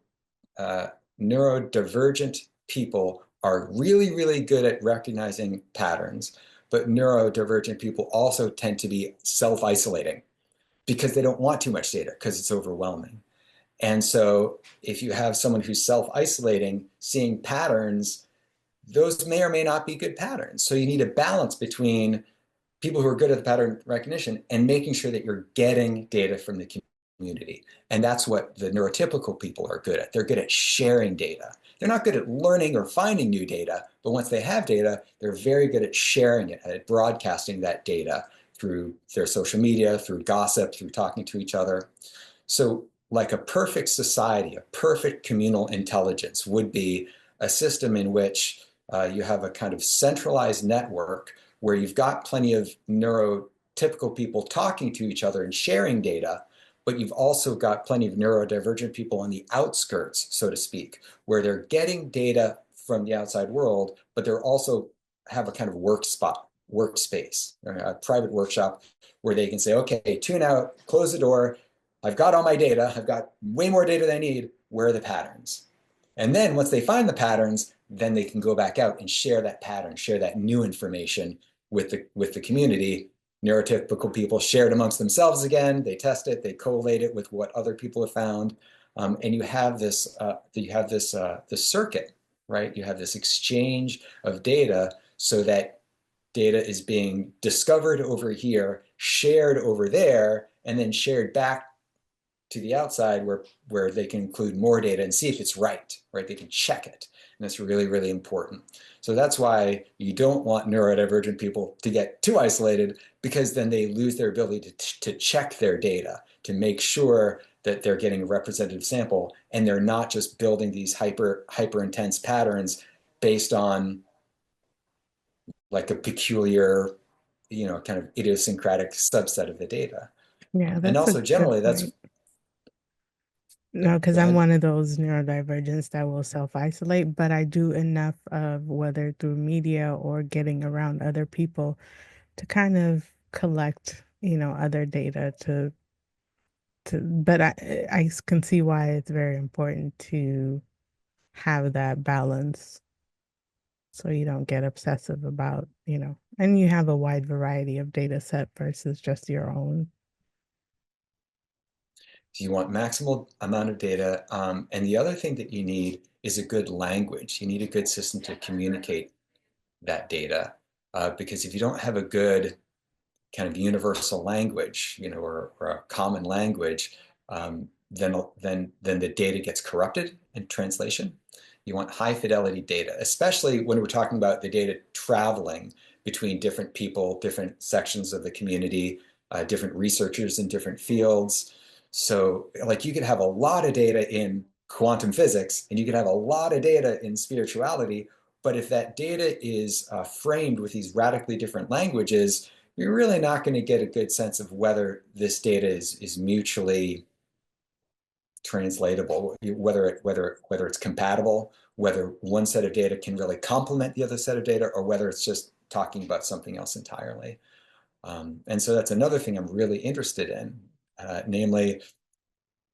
neurodivergent people are really, really good at recognizing patterns, but neurodivergent people also tend to be self-isolating because they don't want too much data because it's overwhelming. And so if you have someone who's self-isolating, seeing patterns, those may or may not be good patterns. So you need a balance between people who are good at the pattern recognition and making sure that you're getting data from the community. And that's what the neurotypical people are good at. They're good at sharing data. They're not good at learning or finding new data, but once they have data, they're very good at sharing it, at broadcasting that data through their social media, through gossip, through talking to each other. So like a perfect society, a perfect communal intelligence would be a system in which you have a kind of centralized network where you've got plenty of neurotypical people talking to each other and sharing data, but you've also got plenty of neurodivergent people on the outskirts, so to speak, where they're getting data from the outside world, but they're also have a kind of workspace, a private workshop where they can say, okay, tune out, close the door. I've got all my data. I've got way more data than I need. Where are the patterns? And then once they find the patterns, then they can go back out and share that pattern, share that new information with the community. Neurotypical people share it amongst themselves again. They test it. They collate it with what other people have found, and you have this circuit, right? You have this exchange of data so that data is being discovered over here, shared over there, and then shared back to the outside where they can include more data and see if it's right? They can check it. And that's really, really important. So that's why you don't want neurodivergent people to get too isolated because then they lose their ability to check their data, to make sure that they're getting a representative sample and they're not just building these hyper intense patterns based on like a peculiar, kind of idiosyncratic subset of the data. Yeah, And that's a also good generally that's, point. No, because go I'm ahead. one of those neurodivergents that will self-isolate, but I do enough of whether through media or getting around other people to kind of collect, other data but I can see why it's very important to have that balance so you don't get obsessive about, and you have a wide variety of data set versus just your own. So you want maximal amount of data. And the other thing that you need is a good language. You need a good system to communicate that data. Because if you don't have a good kind of universal language, or a common language, then the data gets corrupted in translation. You want high fidelity data, especially when we're talking about the data traveling between different people, different sections of the community, different researchers in different fields. So like you could have a lot of data in quantum physics and you could have a lot of data in spirituality, But if that data is framed with these radically different languages, you're really not going to get a good sense of whether this data is mutually translatable, whether it's compatible, whether one set of data can really complement the other set of data, or whether it's just talking about something else entirely. And so that's another thing I'm really interested in, namely,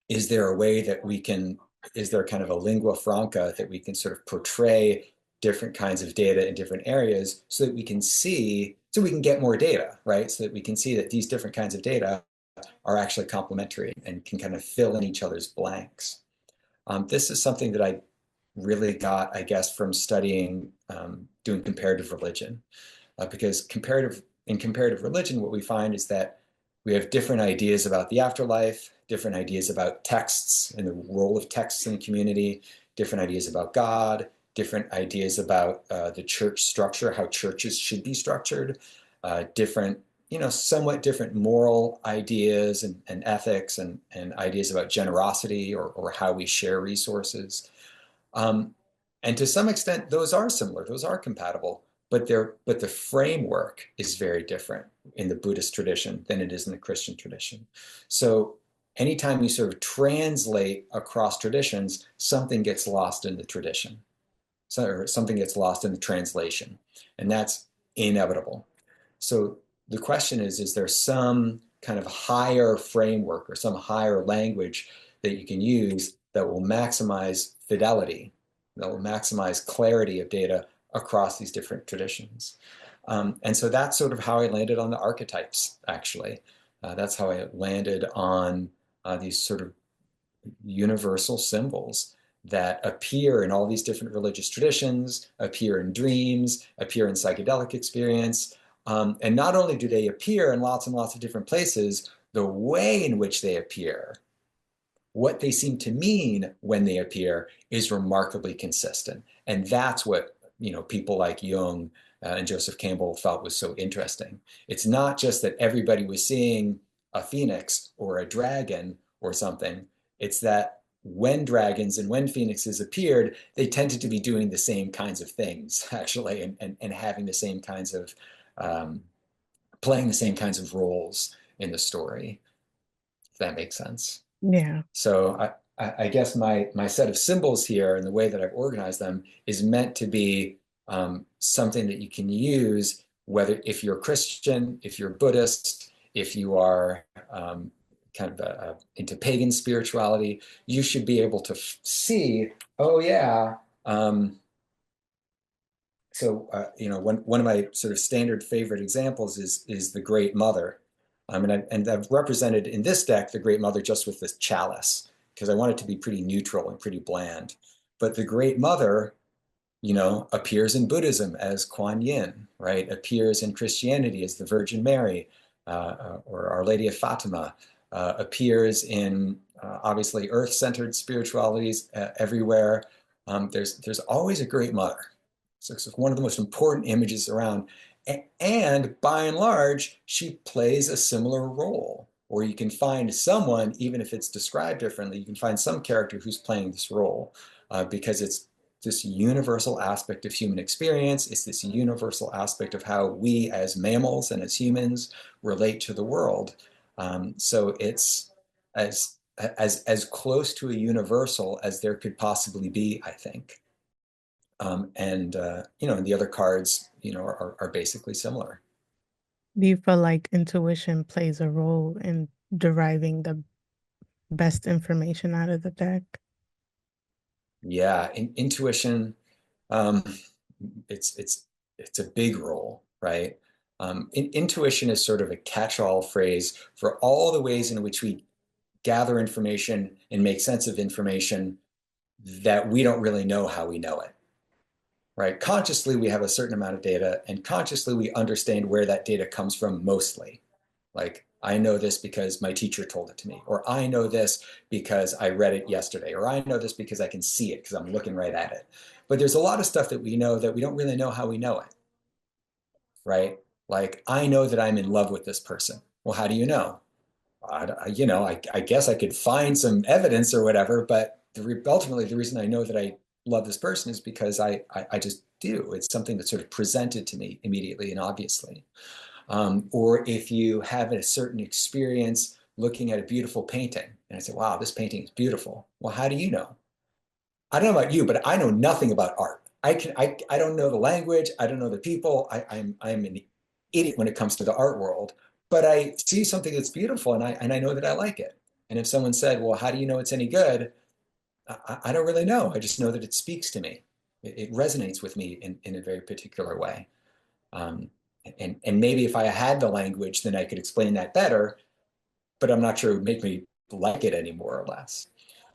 is there a way that we can, is there kind of a lingua franca that we can sort of portray different kinds of data in different areas so that we can see, so we can get more data, right? So that we can see that these different kinds of data are actually complementary and can kind of fill in each other's blanks. This is something that I really got, I guess, from studying, doing comparative religion, because in comparative religion, what we find is that we have different ideas about the afterlife, different ideas about texts and the role of texts in the community, different ideas about God, different ideas about the church structure, how churches should be structured, different, somewhat different moral ideas and ethics and ideas about generosity or how we share resources. Um, and to some extent, those are similar, those are compatible, but the framework is very different in the Buddhist tradition than it is in the Christian tradition. So anytime you sort of translate across traditions, something gets lost in the tradition. So, or something gets lost in the translation, and that's inevitable. So the question is there some kind of higher framework or some higher language that you can use that will maximize fidelity, that will maximize clarity of data across these different traditions? And so that's sort of how I landed on the archetypes, actually. That's how I landed on these sort of universal symbols that appear in all these different religious traditions, appear in dreams, appear in psychedelic experience. And not only do they appear in lots and lots of different places, the way in which they appear, what they seem to mean when they appear, is remarkably consistent. And that's what people like Jung and Joseph Campbell felt was so interesting. It's not just that everybody was seeing a phoenix or a dragon or something. It's that when dragons and when phoenixes appeared, they tended to be doing the same kinds of things, actually, and having the same kinds of, um, playing the same kinds of roles in the story, if that makes sense. Yeah. So I guess my set of symbols here and the way that I've organized them is meant to be something that you can use, whether if you're Christian, if you're Buddhist, if you are kind of into pagan spirituality, you should be able to see, oh yeah. One of my sort of standard favorite examples is the Great Mother. And I've represented in this deck the Great Mother just with this chalice because I want it to be pretty neutral and pretty bland. But the Great Mother, appears in Buddhism as Kuan Yin, right? Appears in Christianity as the Virgin Mary or Our Lady of Fatima. Appears in obviously earth-centered spiritualities everywhere. There's always a Great Mother. So it's one of the most important images around. And by and large, she plays a similar role. Or you can find someone, even if it's described differently, you can find some character who's playing this role because it's this universal aspect of human experience. It's this universal aspect of how we as mammals and as humans relate to the world. So it's as close to a universal as there could possibly be, I think. And the other cards, are basically similar. Do you feel like intuition plays a role in deriving the best information out of the deck? Yeah, intuition, um, it's a big role, right? Intuition is sort of a catch-all phrase for all the ways in which we gather information and make sense of information that we don't really know how we know it, right? Consciously, we have a certain amount of data, and consciously, we understand where that data comes from mostly. Like, I know this because my teacher told it to me, or I know this because I read it yesterday, or I know this because I can see it because I'm looking right at it. But there's a lot of stuff that we know that we don't really know how we know it, right? Like, I know that I'm in love with this person. Well, how do you know? I guess I could find some evidence or whatever, but ultimately the reason I know that love this person is because I just do. It's something that's sort of presented to me immediately and obviously. Or if you have a certain experience looking at a beautiful painting, and I say, wow, this painting is beautiful. Well, how do you know? I don't know about you, but I know nothing about art. I don't know the language. I don't know the people. I'm an idiot when it comes to the art world. But I see something that's beautiful, and I know that I like it. And if someone said, "Well, how do you know it's any good?" I don't really know. I just know that it speaks to me. It resonates with me in a very particular way. Um, and maybe if I had the language, then I could explain that better. But I'm not sure it would make me like it any more or less.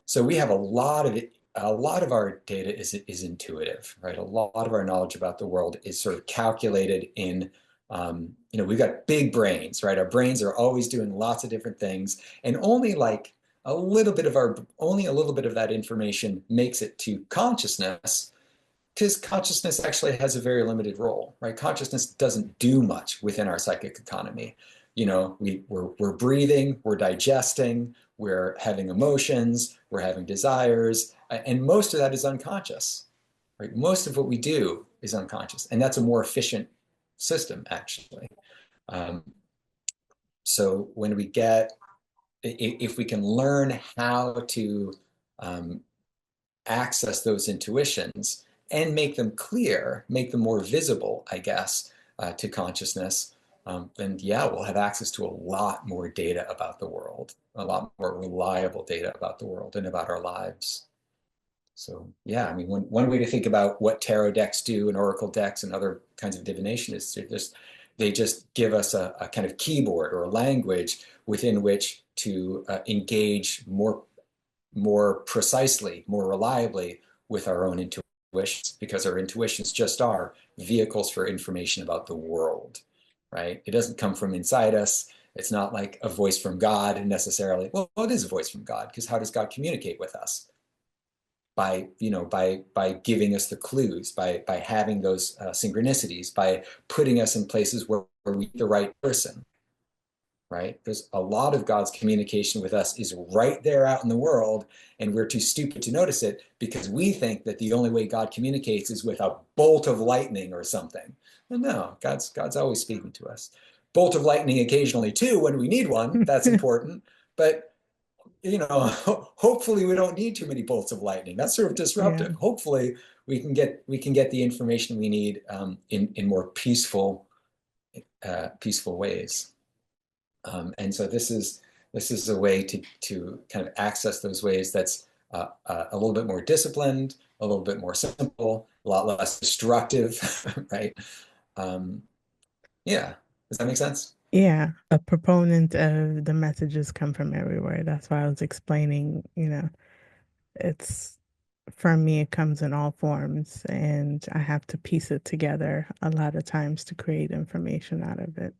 So we have a lot of it. A lot of our data is intuitive, right? A lot of our knowledge about the world is sort of calculated in, we've got big brains, right? Our brains are always doing lots of different things, and only a little bit of that information makes it to consciousness, because consciousness actually has a very limited role, right? Consciousness doesn't do much within our psychic economy. We're breathing, we're digesting, we're having emotions, we're having desires, and most of that is unconscious, right? Most of what we do is unconscious, and that's a more efficient system, actually. Um, so if we can learn how to um, access those intuitions and make them clear, make them more visible, I guess, to consciousness, then yeah, we'll have access to a lot more data about the world, a lot more reliable data about the world and about our lives. So yeah, I mean, one way to think about what tarot decks do and oracle decks and other kinds of divination is they just give us a kind of keyboard or a language within which to engage more precisely, more reliably with our own intuitions, because our intuitions just are vehicles for information about the world, right? It doesn't come from inside us. It's not like a voice from God necessarily. Well, it is a voice from God, because how does God communicate with us? By giving us the clues, by having those synchronicities, by putting us in places where we meet the right person, right? There's a lot of God's communication with us is right there out in the world, and we're too stupid to notice it because we think that the only way God communicates is with a bolt of lightning or something. And no, God's always speaking to us. Bolt of lightning occasionally too when we need one. That's important, but hopefully we don't need too many bolts of lightning. That's sort of Yeah. disruptive. Hopefully we can get the information we need in more peaceful ways. And so this is a way to kind of access those ways that's a little bit more disciplined, a little bit more simple, a lot less destructive, right? Um, yeah, does that make sense? Yeah, a proponent of the messages come from everywhere. That's why I was explaining, it's for me, it comes in all forms, and I have to piece it together a lot of times to create information out of it.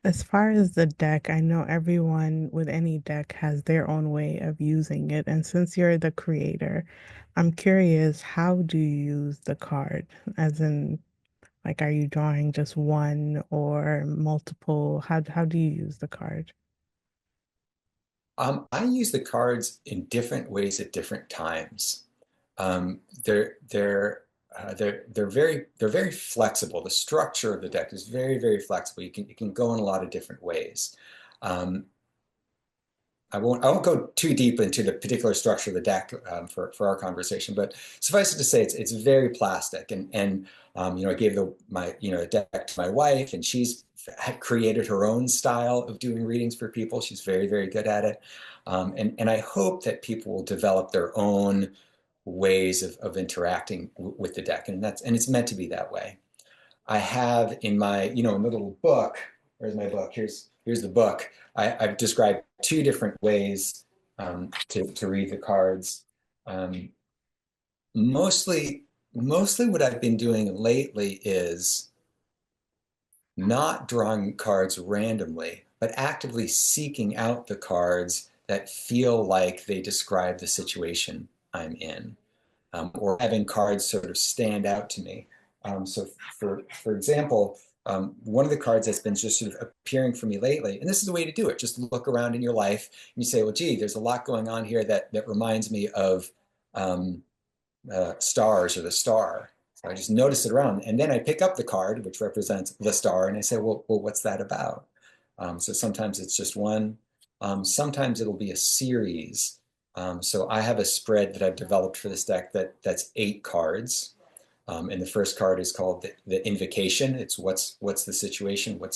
As far as the deck, I know everyone with any deck has their own way of using it. And since you're the creator, I'm curious, how do you use the card? As in, like, are you drawing just one or multiple? How do you use the card? I use the cards in different ways at different times. Um, they're they're they're very flexible. The structure of the deck is very, very flexible. You can go in a lot of different ways. Um, I won't go too deep into the particular structure of the deck for our conversation, but suffice it to say, it's very plastic. And I gave my deck to my wife, and she's had created her own style of doing readings for people. She's very, very good at it. And I hope that people will develop their own ways of interacting with the deck, and it's meant to be that way. I have in the little book. Where's my book? Here's the book. I've described two different ways to read the cards. Um, mostly, mostly what I've been doing lately is not drawing cards randomly, but actively seeking out the cards that feel like they describe the situation I'm in, or having cards sort of stand out to me. So for example, one of the cards that's been just sort of appearing for me lately, and this is a way to do it, just look around in your life and you say, well, gee, there's a lot going on here that reminds me of um, stars or the star. So I just notice it around. And then I pick up the card, which represents the star, and I say, well what's that about? So sometimes it's just one. Sometimes it'll be a series. So I have a spread that I've developed for this deck that's 8 cards. And the first card is called the invocation. It's what's the situation? What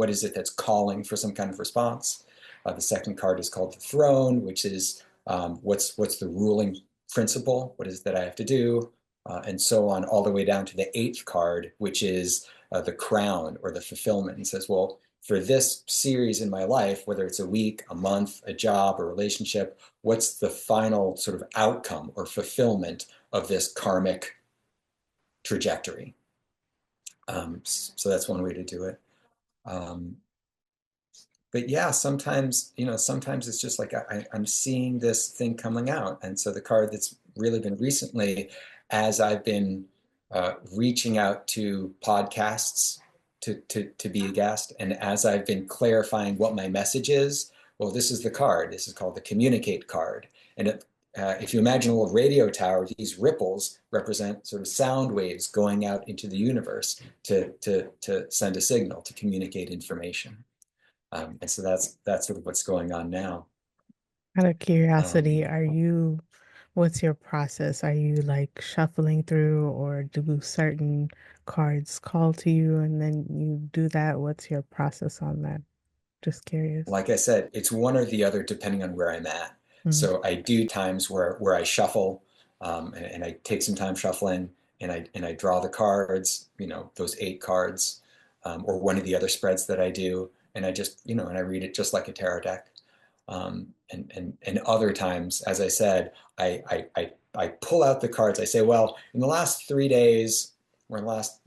is it that's calling for some kind of response? The second card is called the throne, which is what's the ruling principle? What is it that I have to do? And so on, all the way down to the 8th card, which is the crown or the fulfillment. And says, well, for this series in my life, whether it's a week, a month, a job, a relationship, what's the final sort of outcome or fulfillment of this karmic trajectory? So that's one way to do it. Um, but yeah, sometimes, sometimes it's just like I'm seeing this thing coming out. And so the card that's really been recently, as I've been reaching out to podcasts to be a guest, and as I've been clarifying what my message is, well, this is the card. This is called the communicate card. And if you imagine a little radio tower, these ripples represent sort of sound waves going out into the universe to send a signal, to communicate information. And so that's sort of what's going on now. Out of curiosity, Um, what's your process? Are you like shuffling through, or do certain cards call to you and then you do that? What's your process on that? Just curious. like I said, it's one or the other depending on where I'm at. Mm. So I do times where I shuffle, and I take some time shuffling, and I draw the cards, those 8 cards, or one of the other spreads that I do, and I just, and I read it just like a tarot deck. And other times, as I said, I pull out the cards. I say, well, in the last 3 days, or in the last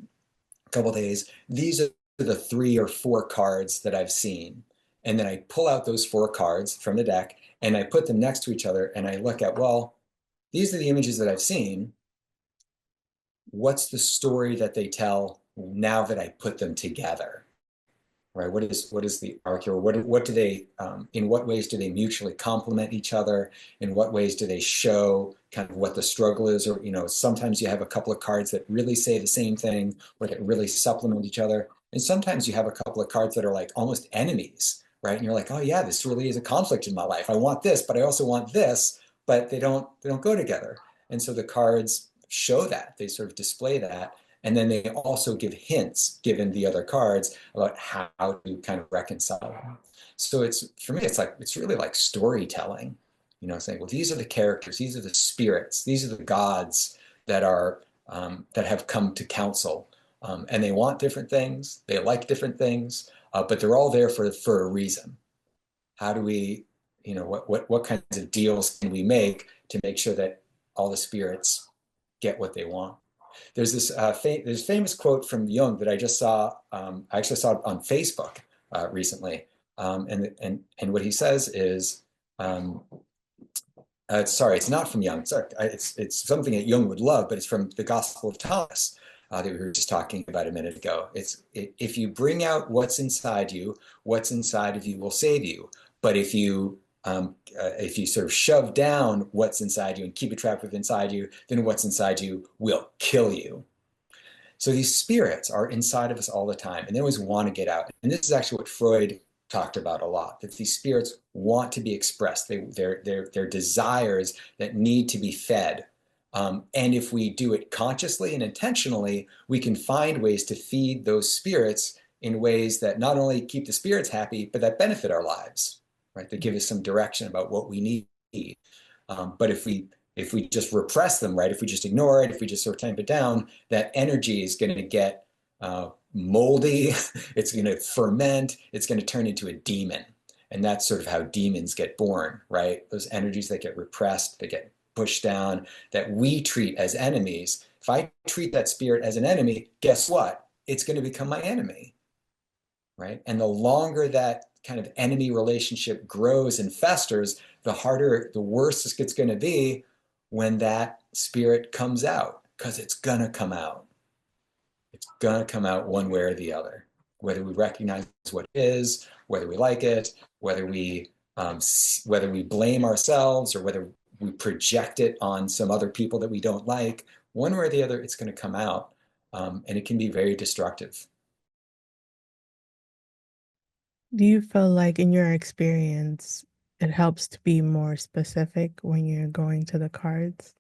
couple of days, these are the 3 or 4 cards that I've seen. And then I pull out those 4 cards from the deck and I put them next to each other and I look at, well, these are the images that I've seen. What's the story that they tell now that I put them together? Right? What is the arc, or what do they in what ways do they mutually complement each other? In what ways do they show kind of what the struggle is? Or sometimes you have a couple of cards that really say the same thing, or that really supplement each other. And sometimes you have a couple of cards that are like almost enemies, right? And you're like, oh yeah, this really is a conflict in my life. I want this, but I also want this, but they don't go together. And so the cards show that, they sort of display that. And then they also give hints, given the other cards, about how to kind of reconcile them. So for me, it's really like storytelling, saying, well, these are the characters, these are the spirits, these are the gods that have come to council, and they want different things, they like different things, but they're all there for a reason. How do we, what kinds of deals can we make to make sure that all the spirits get what they want? There's this famous quote from Jung that I just saw. I actually saw it on Facebook recently, and what he says is, sorry, it's not from Jung. Sorry, it's something that Jung would love, but it's from the Gospel of Thomas that we were just talking about a minute ago. If you bring out what's inside you, what's inside of you will save you. But if you sort of shove down what's inside you and keep it trapped within inside you, then what's inside you will kill you. So these spirits are inside of us all the time, and they always want to get out. And this is actually what Freud talked about a lot, that these spirits want to be expressed. They're desires that need to be fed. And if we do it consciously and intentionally, we can find ways to feed those spirits in ways that not only keep the spirits happy, but that benefit our lives, right? That give us some direction about what we need. But if we just repress them, right? If we just ignore it, if we just sort of tamp it down, that energy is going to get moldy. It's going to ferment. It's going to turn into a demon. And that's sort of how demons get born, right? Those energies that get repressed, that get pushed down, that we treat as enemies. If I treat that spirit as an enemy, guess what? It's going to become my enemy, right? And the longer that kind of enemy relationship grows and festers, the harder, the worse it's going to be when that spirit comes out, because it's going to come out. It's going to come out one way or the other, whether we recognize what it is, whether we like it, whether we blame ourselves, or whether we project it on some other people that we don't like, one way or the other, it's going to come out. And it can be very destructive. Do you feel like in your experience, it helps to be more specific when you're going to the cards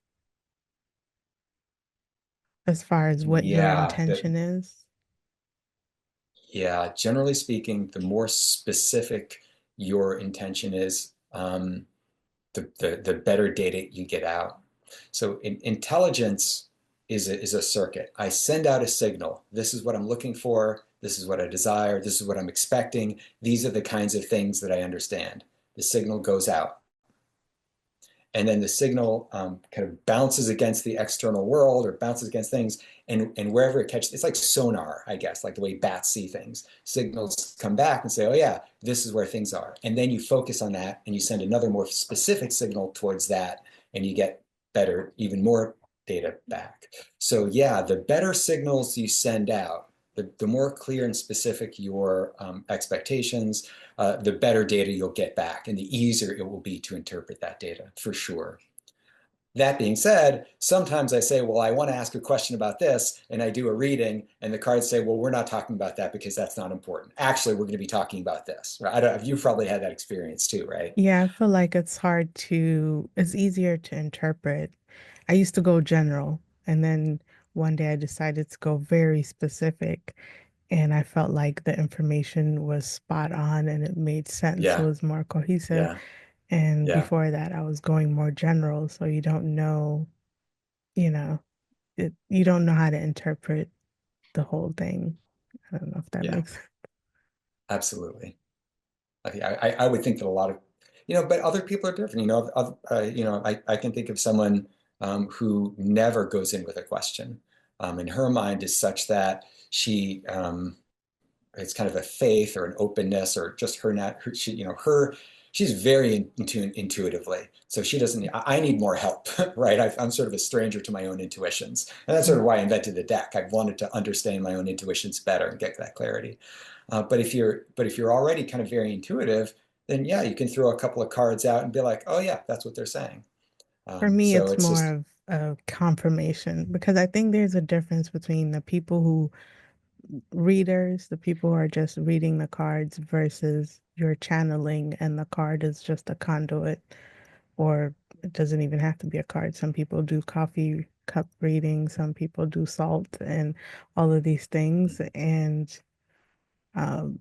as far as what your Yeah, intention is? yeah. Generally speaking, the more specific your intention is, the better data you get out. So intelligence is a circuit. I send out a signal. This is what I'm looking for. This is what I desire. This is what I'm expecting. These are the kinds of things that I understand. The signal goes out. And then the signal kind of bounces against the external world or bounces against things, and wherever it catches, it's like sonar, I guess, like the way bats see things. Signals come back and say, oh yeah, this is where things are. And then you focus on that and you send another more specific signal towards that, and you get better, even more data back. So yeah, the better signals you send out, the more clear and specific your expectations, the better data you'll get back and the easier it will be to interpret that data for sure. That being said, sometimes I say, well, I want to ask a question about this, and I do a reading, and the cards say, well, we're not talking about that because that's not important. Actually, we're going to be talking about this. Right? I don't, you've probably had that experience too, right? Yeah, I feel like it's easier to interpret. I used to go general, and then one day I decided to go very specific, and I felt like the information was spot on and it made sense. It Yeah, was more cohesive. yeah, And yeah, before that, I was going more general, so you don't know, you know, you don't know how to interpret the whole thing. I don't know if that yeah, makes sense. absolutely. I would think that a lot of, but other people are different. I can think of someone who never goes in with a question. And her mind is such that it's kind of a faith or an openness or just her, not her, she, she's very in tune intuitively. So she doesn't, I need more help, right? I'm sort of a stranger to my own intuitions. And that's sort Mm. of why I invented the deck. I wanted to understand my own intuitions better and get that clarity. But if you're already kind of very intuitive, then yeah, you can throw a couple of cards out and be like, oh yeah, that's what they're saying. For me, So it's it's more just, of a confirmation because I think there's a difference between the people who readers, the people who are just reading the cards versus you're channeling and the card is just a conduit, or it doesn't even have to be a card. Some people do coffee cup reading, some people do salt and all of these things. And um,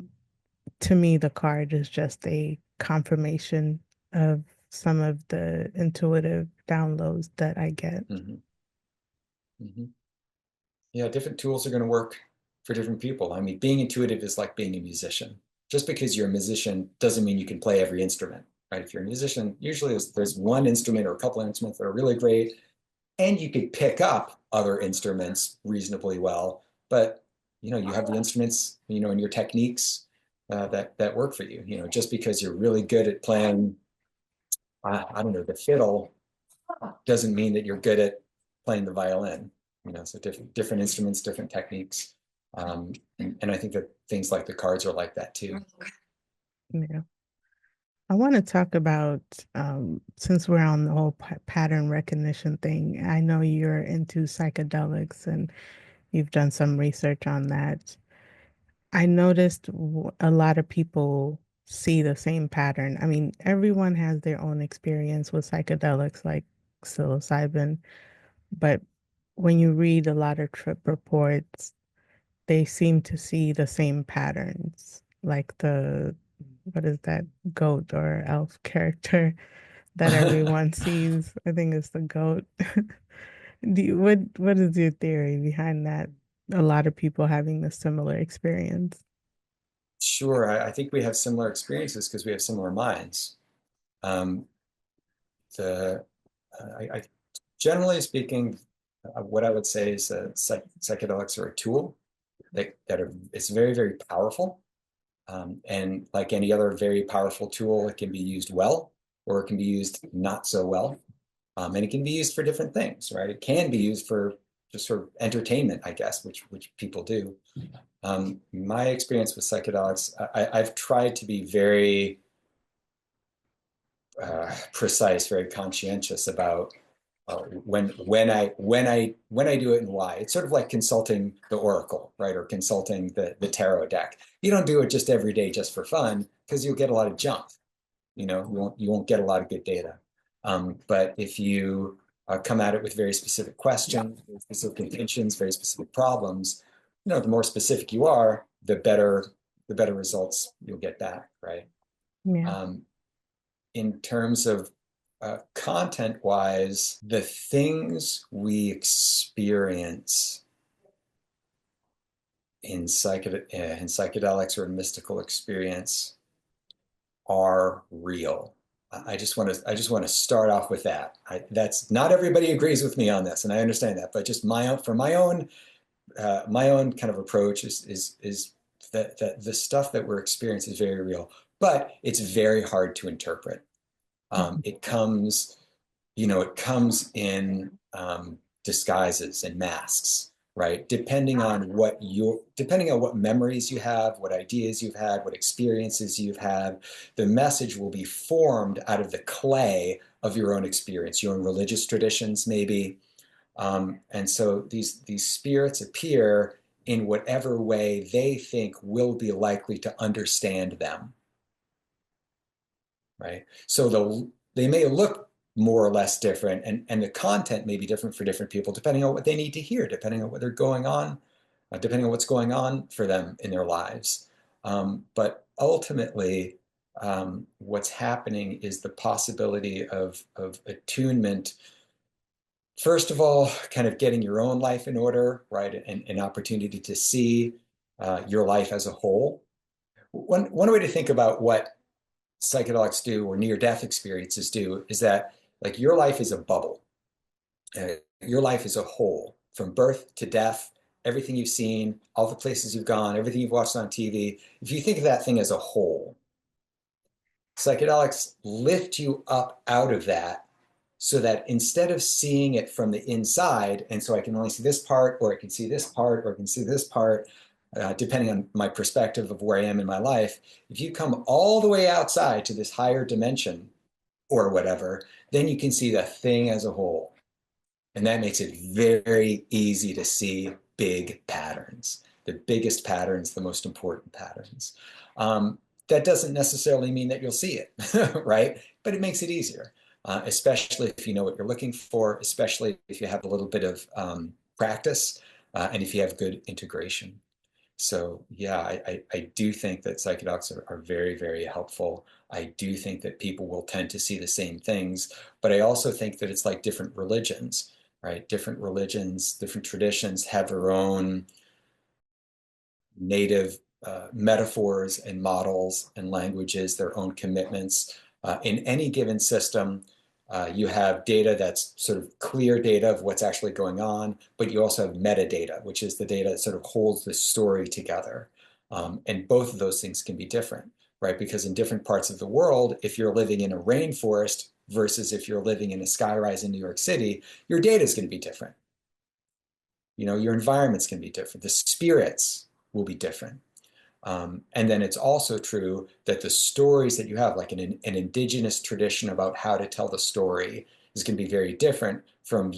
to me, the card is just a confirmation of some of the intuitive downloads that I get. mhm, mhm. Yeah, different tools are going to work for different people. I mean, being intuitive is like being a musician. Just because you're a musician doesn't mean you can play every instrument, right? If you're a musician, usually there's one instrument or a couple of instruments that are really great, and you could pick up other instruments reasonably well. But you have the instruments, and your techniques that work for you. Just because you're really good at playing, I don't know, the fiddle doesn't mean that you're good at playing the violin. So different instruments, different techniques. And I think that things like the cards are like that too. Yeah. I want to talk about, since we're on the whole pattern recognition thing, I know you're into psychedelics and you've done some research on that. I noticed a lot of people see the same pattern. I mean, everyone has their own experience with psychedelics, like psilocybin, but when you read a lot of trip reports, they seem to see the same patterns, like what is that, goat or elf character that everyone sees. I think it's the goat. What is your theory behind that? A lot of people having a similar experience. Sure, I think we have similar experiences because we have similar minds. Um, the Generally speaking, what I would say is that psychedelics are a tool that it's very, very powerful. And like any other very powerful tool, it can be used well or it can be used not so well. And it can be used for different things, right? It can be used for just sort of entertainment, I guess, which people do. My experience with psychedelics, I've tried to be very precise, very conscientious about when I do it and why. It's sort of like consulting the oracle, right, or consulting the tarot deck. You don't do it just every day just for fun because you'll get a lot of junk. You won't get a lot of good data. But if you come at it with very specific questions, very specific intentions, very specific problems, the more specific you are, the better results you'll get back, right? Yeah. Um, in terms of content-wise, the things we experience in psychedelics or mystical experience are real. I just want to start off with that. That's not everybody agrees with me on this, and I understand that, but just my own kind of approach is that the stuff that we're experiencing is very real, but it's very hard to interpret. Mhm. It comes in disguises and masks, right? Depending on what memories you have, what ideas you've had, what experiences you've had, the message will be formed out of the clay of your own experience, your own religious traditions, maybe. And so these spirits appear in whatever way they think will be likely to understand them, right? So they may look more or less different, and the content may be different for different people, depending on what they need to hear, depending on what they're going on, depending on what's going on for them in their lives. But ultimately, what's happening is the possibility of attunement. First of all, kind of getting your own life in order, right? And an opportunity to see your life as a whole. One way to think about what psychedelics do or near-death experiences do is that like your life is a bubble. Your life is a whole from birth to death, everything you've seen, all the places you've gone, everything you've watched on TV. If you think of that thing as a whole, psychedelics lift you up out of that so that instead of seeing it from the inside, and so I can only see this part, or I can see this part, or I can see this part, depending on my perspective of where I am in my life, if you come all the way outside to this higher dimension or whatever, then you can see the thing as a whole. And that makes it very easy to see big patterns, the biggest patterns, the most important patterns. That doesn't necessarily mean that you'll see it, right? But it makes it easier, especially if you know what you're looking for, especially if you have a little bit of practice, and if you have good integration. So yeah, I do think that psychedelics are very, very helpful. I do think that people will tend to see the same things, but I also think that it's like different religions, right? Different religions, different traditions have their own native metaphors and models and languages, their own commitments. In any given system, you have data that's sort of clear data of what's actually going on, but you also have metadata, which is the data that sort of holds the story together. And both of those things can be different, right? Because in different parts of the world, if you're living in a rainforest versus if you're living in a skyrise in New York City, your data is going to be different. Your environment's going to be different. The spirits will be different. And then it's also true that the stories that you have, like an indigenous tradition about how to tell the story, is going to be very different from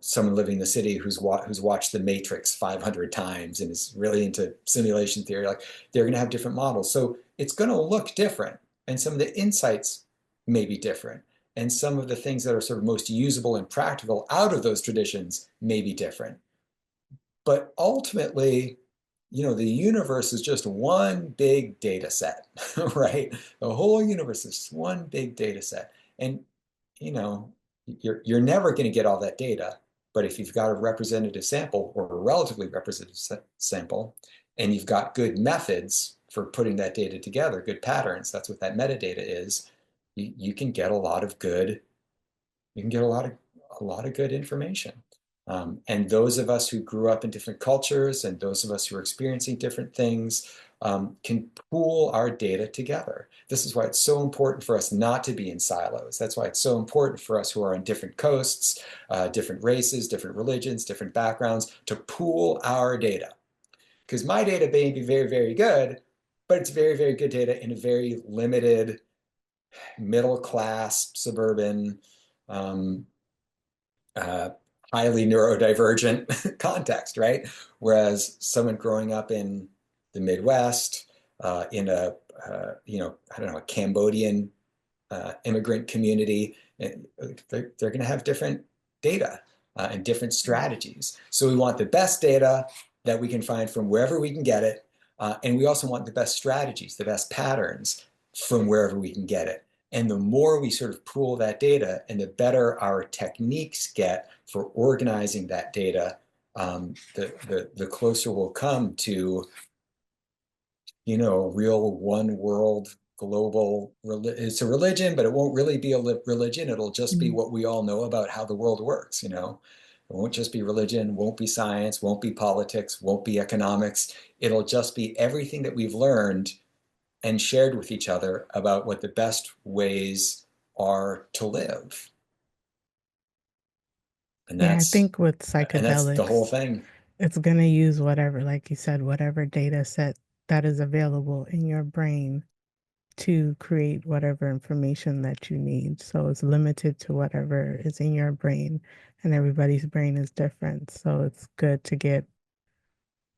someone living in the city who's watched The Matrix 500 times and is really into simulation theory. Like they're going to have different models, so it's going to look different, and some of the insights may be different, and some of the things that are sort of most usable and practical out of those traditions may be different. But ultimately, the universe is just one big data set, right? The whole universe is one big data set. And, you know, you're never going to get all that data. But if you've got a representative sample or a relatively representative sample, and you've got good methods for putting that data together, good patterns, that's what that metadata is, you can get a lot of good you can get a lot of good information. And those of us who grew up in different cultures and those of us who are experiencing different things can pool our data together. This is why it's so important for us not to be in silos. That's why it's so important for us who are on different coasts, different races, different religions, different backgrounds, to pool our data. Because my data may be very, very good, but it's very, very good data in a very limited middle class, suburban, um, uh, highly neurodivergent context, right? Whereas someone growing up in the Midwest, in I don't know, a Cambodian immigrant community, they're going to have different data and different strategies. So we want the best data that we can find from wherever we can get it. And we also want the best strategies, the best patterns from wherever we can get it. And the more we sort of pool that data and the better our techniques get for organizing that data, the closer we'll come to real one world global, it's a religion, but it won't really be a religion. It'll just be Mm. what we all know about how the world works. It won't just be religion, won't be science, won't be politics, won't be economics. It'll just be everything that we've learned and shared with each other about what the best ways are to live. And Yeah, I that's think with and that's the whole psychedelics, thing. it's going to use whatever, like you said, whatever data set that is available in your brain to create whatever information that you need. So it's limited to whatever is in your brain, and everybody's brain is different. So it's good to get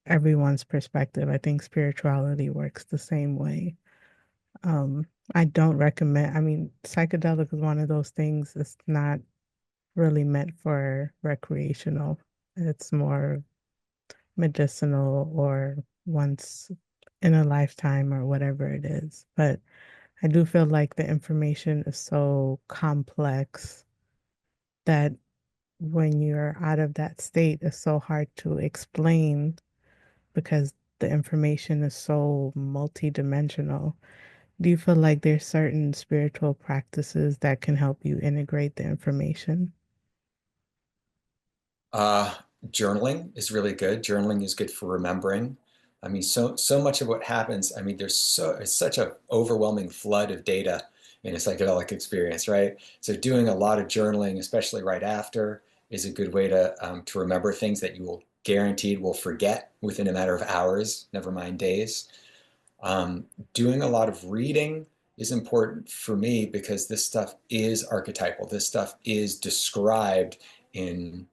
everyone's perspective. I think spirituality works the same way. Um, I don't recommend, I mean, psychedelic is one of those things, it's not really meant for recreational. It's more medicinal or once in a lifetime or whatever it is. But I do feel like the information is so complex that when you're out of that state, it's so hard to explain because the information is so multidimensional. Do you feel like there's certain spiritual practices that can help you integrate the information? Uh, Journaling is really good. Journaling is good for remembering. I mean, so much of what happens, I mean, it's such an overwhelming flood of data in a psychedelic experience, right? So doing a lot of journaling, especially right after, is a good way to remember things that you will guaranteed will forget within a matter of hours, never mind days. Um, Doing a lot of reading is important for me because this stuff is archetypal. This stuff is described in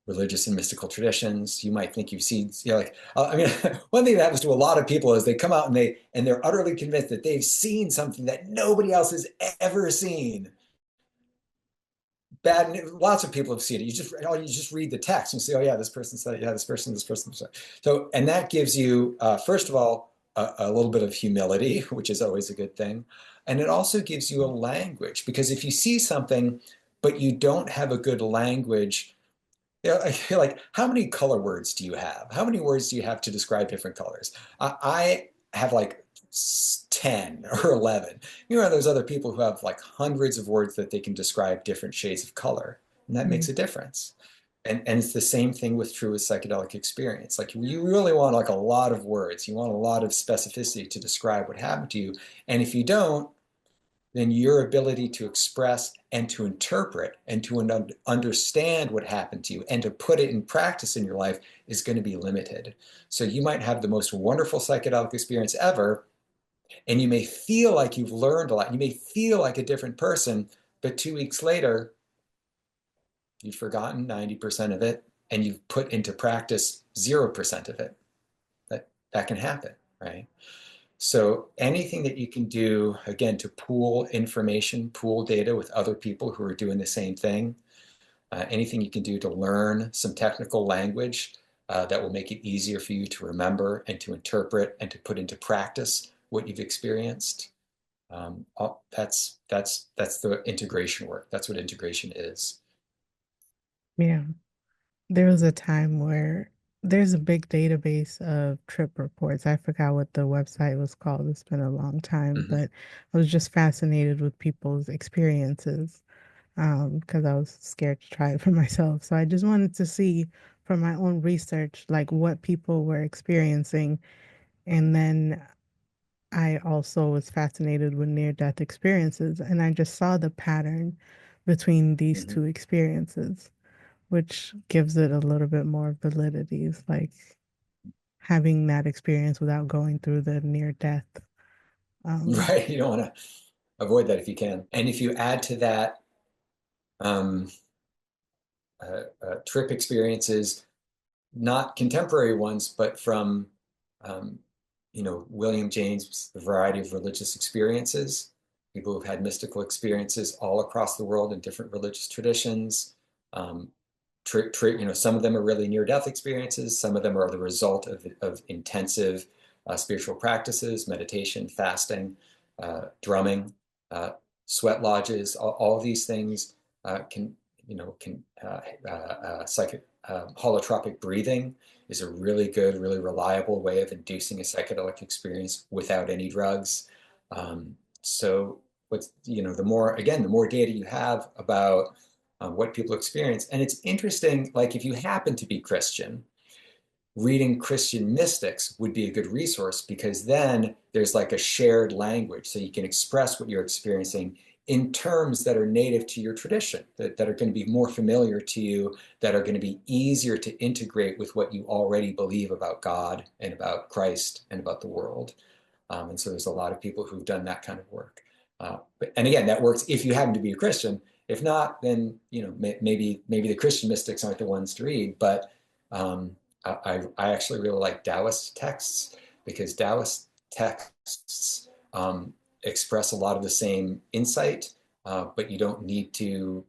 religious and mystical traditions. You might think you've seen, like, I mean, one thing that happens to a lot of people is they come out and they're utterly convinced that they've seen something that nobody else has ever seen. Bad, lots of people have seen it. You just read the text and say, oh yeah, this person said, yeah, this person said. So, and that gives you, first of all, a little bit of humility, which is always a good thing. And it also gives you a language because if you see something, but you don't have a good language. Yeah, I feel like how many color words do you have? How many words do you have to describe different colors? I have like 10 or 11. There's other people who have like hundreds of words that they can describe different shades of color, and that makes Mm. a difference. And it's the same thing with true with psychedelic experience. Like you really want like a lot of words. You want a lot of specificity to describe what happened to you. And if you don't, then your ability to express and to interpret and to understand what happened to you and to put it in practice in your life is going to be limited. So you might have the most wonderful psychedelic experience ever, and you may feel like you've learned a lot. You may feel like a different person, but 2 weeks later, you've forgotten 90% of it and you've put into practice 0% of it. That can happen, right? So anything that you can do, again, to pool information, pool data with other people who are doing the same thing, anything you can do to learn some technical language that will make it easier for you to remember and to interpret and to put into practice what you've experienced. That's the integration work. That's what integration is. Yeah. There was a time where there's a big database of trip reports. I forgot what the website was called. It's been a long time, Mhm. but I was just fascinated with people's experiences because I was scared to try it for myself. So I just wanted to see from my own research, like what people were experiencing. And then I also was fascinated with near-death experiences, and I just saw the pattern between these Mhm. two experiences, which gives it a little bit more validity. It's like having that experience without going through the near death. Um, Right. You don't want to. avoid that if you can. And if you add to that um, trip experiences, not contemporary ones, but from um, William James, the variety of religious experiences, people who've had mystical experiences all across the world in different religious traditions. Um, some of them are really near-death experiences. Some of them are the result of intensive spiritual practices, meditation, fasting, drumming, uh, sweat lodges. All of these things can psychic holotropic breathing is a really good, really reliable way of inducing a psychedelic experience without any drugs. So the more data you have about what people experience, and it's interesting, like if you happen to be Christian, reading Christian mystics would be a good resource because then there's like a shared language. So you can express what you're experiencing in terms that are native to your tradition, that are going to be more familiar to you, that are going to be easier to integrate with what you already believe about God and about Christ and about the world. And so there's a lot of people who've done that kind of work. And again, that works if you happen to be a Christian. If not, then maybe the Christian mystics aren't the ones to read. But I actually really like Taoist texts because Taoist texts express a lot of the same insight, but you don't need to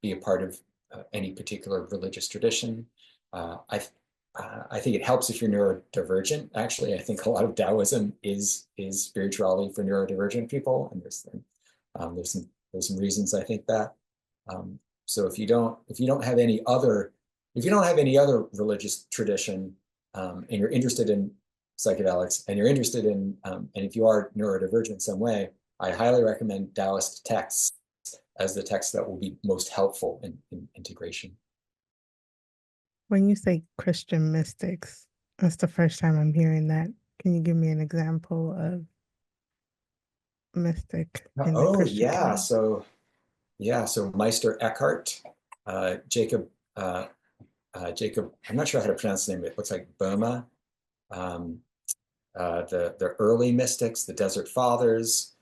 be a part of any particular religious tradition. I think it helps if you're neurodivergent. Actually, I think a lot of Taoism is spirituality for neurodivergent people, and there's some reasons I think that. So if you don't have any other religious tradition, and you're interested in psychedelics, and you're interested in and if you are neurodivergent in some way, I highly recommend Taoist texts as the text that will be most helpful in integration. When you say Christian mystics, that's the first time I'm hearing that. Can you give me an example of mystic in the Oh Christian yeah, community? so Meister Eckhart, Jacob, Jacob. I'm not sure how to pronounce the name. It looks like Burma. Um, the early mystics, the Desert Fathers,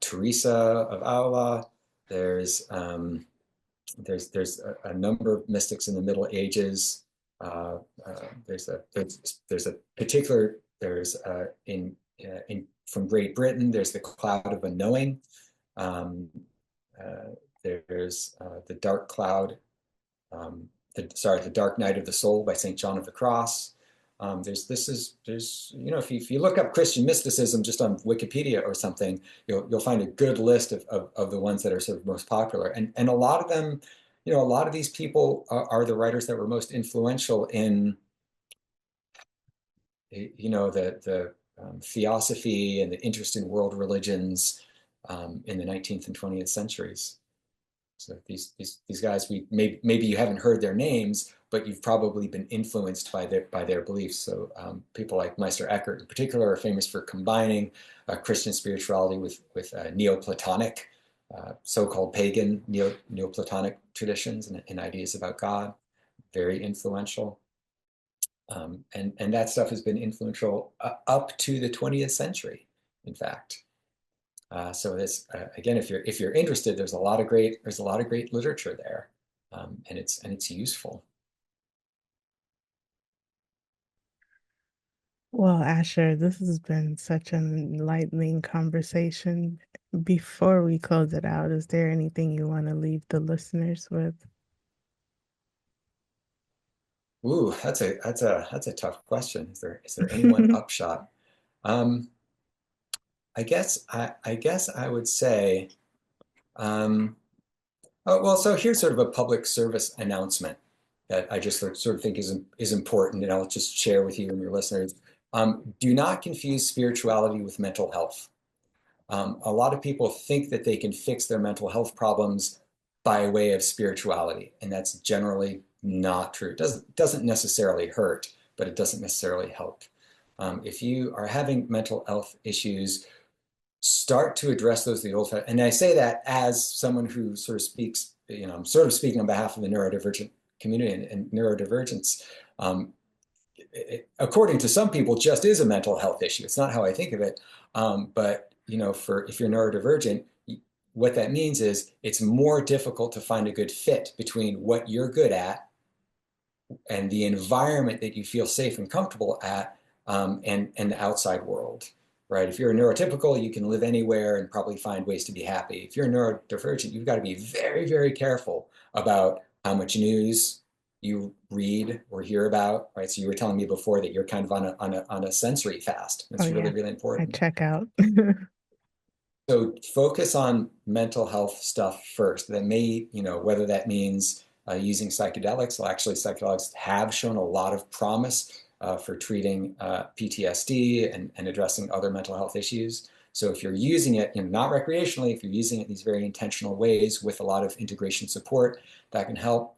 Teresa of Avila. There's a number of mystics in the Middle Ages. There's a particular in from Great Britain. There's the Cloud of Unknowing. Um, there's the Dark Cloud. The Dark Night of the Soul by Saint John of the Cross. There's if you look up Christian mysticism just on Wikipedia or something, you'll find a good list of the ones that are sort of most popular, and a lot of them, a lot of these people are the writers that were most influential in the theosophy and the interest in world religions in the 19th and 20th centuries. So these guys, maybe you haven't heard their names, but you've probably been influenced by their beliefs. So people like Meister Eckhart in particular are famous for combining Christian spirituality with Neoplatonic, so-called pagan Neoplatonic traditions and ideas about God. Very influential. And that stuff has been influential up to the 20th century, in fact. So this again, if you're interested, there's a lot of great literature there, and it's useful. Well, Asher, this has been such an enlightening conversation. Before we close it out, is there anything you want to leave the listeners with? Ooh, that's a tough question. Is there any one upshot? Um, I guess I would say, oh, well, so here's sort of a public service announcement that I just sort of think is important, and I'll just share with you and your listeners. Do not confuse spirituality with mental health. A lot of people think that they can fix their mental health problems by way of spirituality, and that's generally not true. It doesn't necessarily hurt, but it doesn't necessarily help. If you are having mental health issues, start to address those the old fashioned. And I say that as someone who sort of speaks, I'm sort of speaking on behalf of the neurodivergent community and neurodivergence. According to some people, just is a mental health issue. It's not how I think of it, but for if you're neurodivergent, what that means is it's more difficult to find a good fit between what you're good at and the environment that you feel safe and comfortable at, and the outside world, right? If you're a neurotypical, you can live anywhere and probably find ways to be happy. If you're a neurodivergent, you've got to be very, very careful about how much news you read or hear about, right? So you were telling me before that you're kind of on a sensory fast. Oh That's really, yeah, really I important. check out. So focus on mental health stuff first. That may, whether that means using psychedelics. Well, actually, psychedelics have shown a lot of promise for treating PTSD and addressing other mental health issues. So if you're using it, not recreationally, if you're using it in these very intentional ways with a lot of integration support, that can help.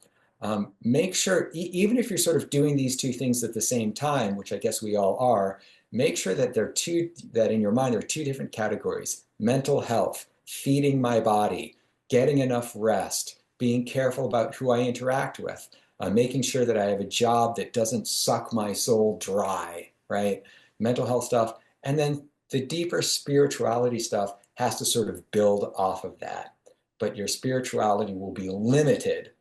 Make sure, even if you're sort of doing these two things at the same time, which I guess we all are, make sure that that in your mind, there are two different categories: mental health, feeding my body, getting enough rest, being careful about who I interact with, making sure that I have a job that doesn't suck my soul dry, right? Mental health stuff. And then the deeper spirituality stuff has to sort of build off of that. But your spirituality will be limited,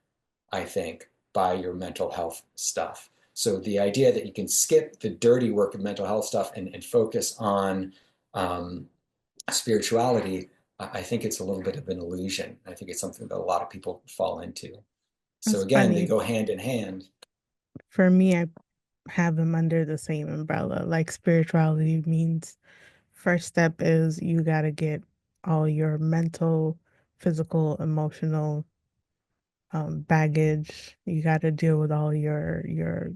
I think, by your mental health stuff. So the idea that you can skip the dirty work of mental health stuff and focus on um, spirituality, I think it's a little bit of an illusion. I think it's something that a lot of people fall into. So It's again, they funny. go hand in hand. For me, I have them under the same umbrella. Like spirituality means first step is you got to get all your mental, physical, emotional baggage. You got to deal with all your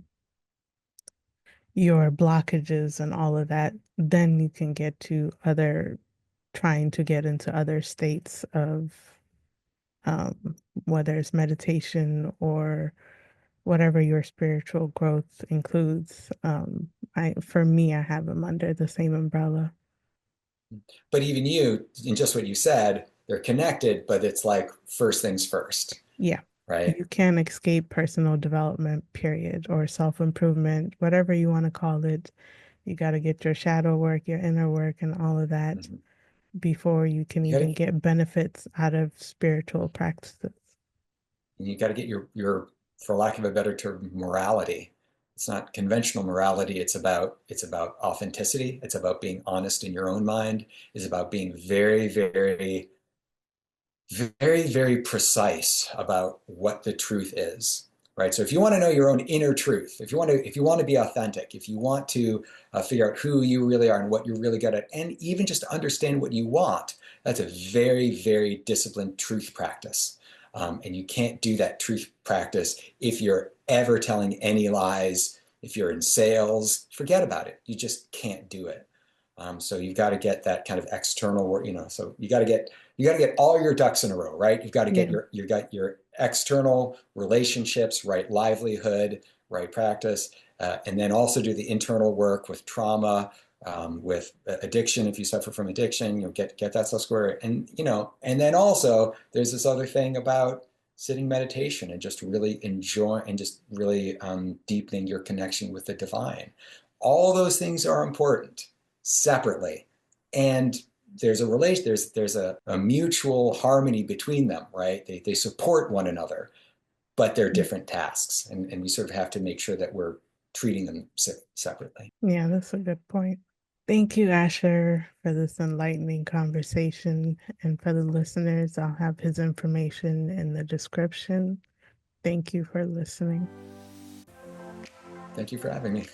blockages and all of that. Then you can get to other trying to get into other states of um, whether it's meditation or whatever your spiritual growth includes. For me, I have them under the same umbrella. But even you, in just what you said, they're connected, but it's like first things first, Yeah. right? You can't escape personal development, period, or self-improvement, whatever you want to call it. You got to get your shadow work, your inner work, and all of that Mm-hmm. before you can You even gotta get benefits out of spiritual practices. you got to get your, for lack of a better term, morality. It's not conventional morality. It's about authenticity. It's about being honest in your own mind. It's about being very, very, very, very precise about what the truth is, right? So if you want to know your own inner truth, if you want to be authentic, if you want to figure out who you really are and what you're really good at, and even just to understand what you want, that's a very, very disciplined truth practice. And you can't do that truth practice if you're ever telling any lies. If you're in sales, forget about it. You just can't do it. So you've got to get that kind of external work, so you got to get all your ducks in a row, right? You've got to get Yeah. your external relationships, right? Livelihood, right? Practice, and then also do the internal work with trauma, with addiction. If you suffer from addiction, get that stuff square. And then also there's this other thing about sitting meditation and just really enjoy and just really deepening your connection with the divine. All those things are important separately, and there's a relation, there's a mutual harmony between them, right? They support one another, but they're different tasks, and we sort of have to make sure that we're treating them separately. Yeah, that's a good point. Thank you, Asher, for this enlightening conversation. And for the listeners, I'll have his information in the description. Thank you for listening. Thank you for having me.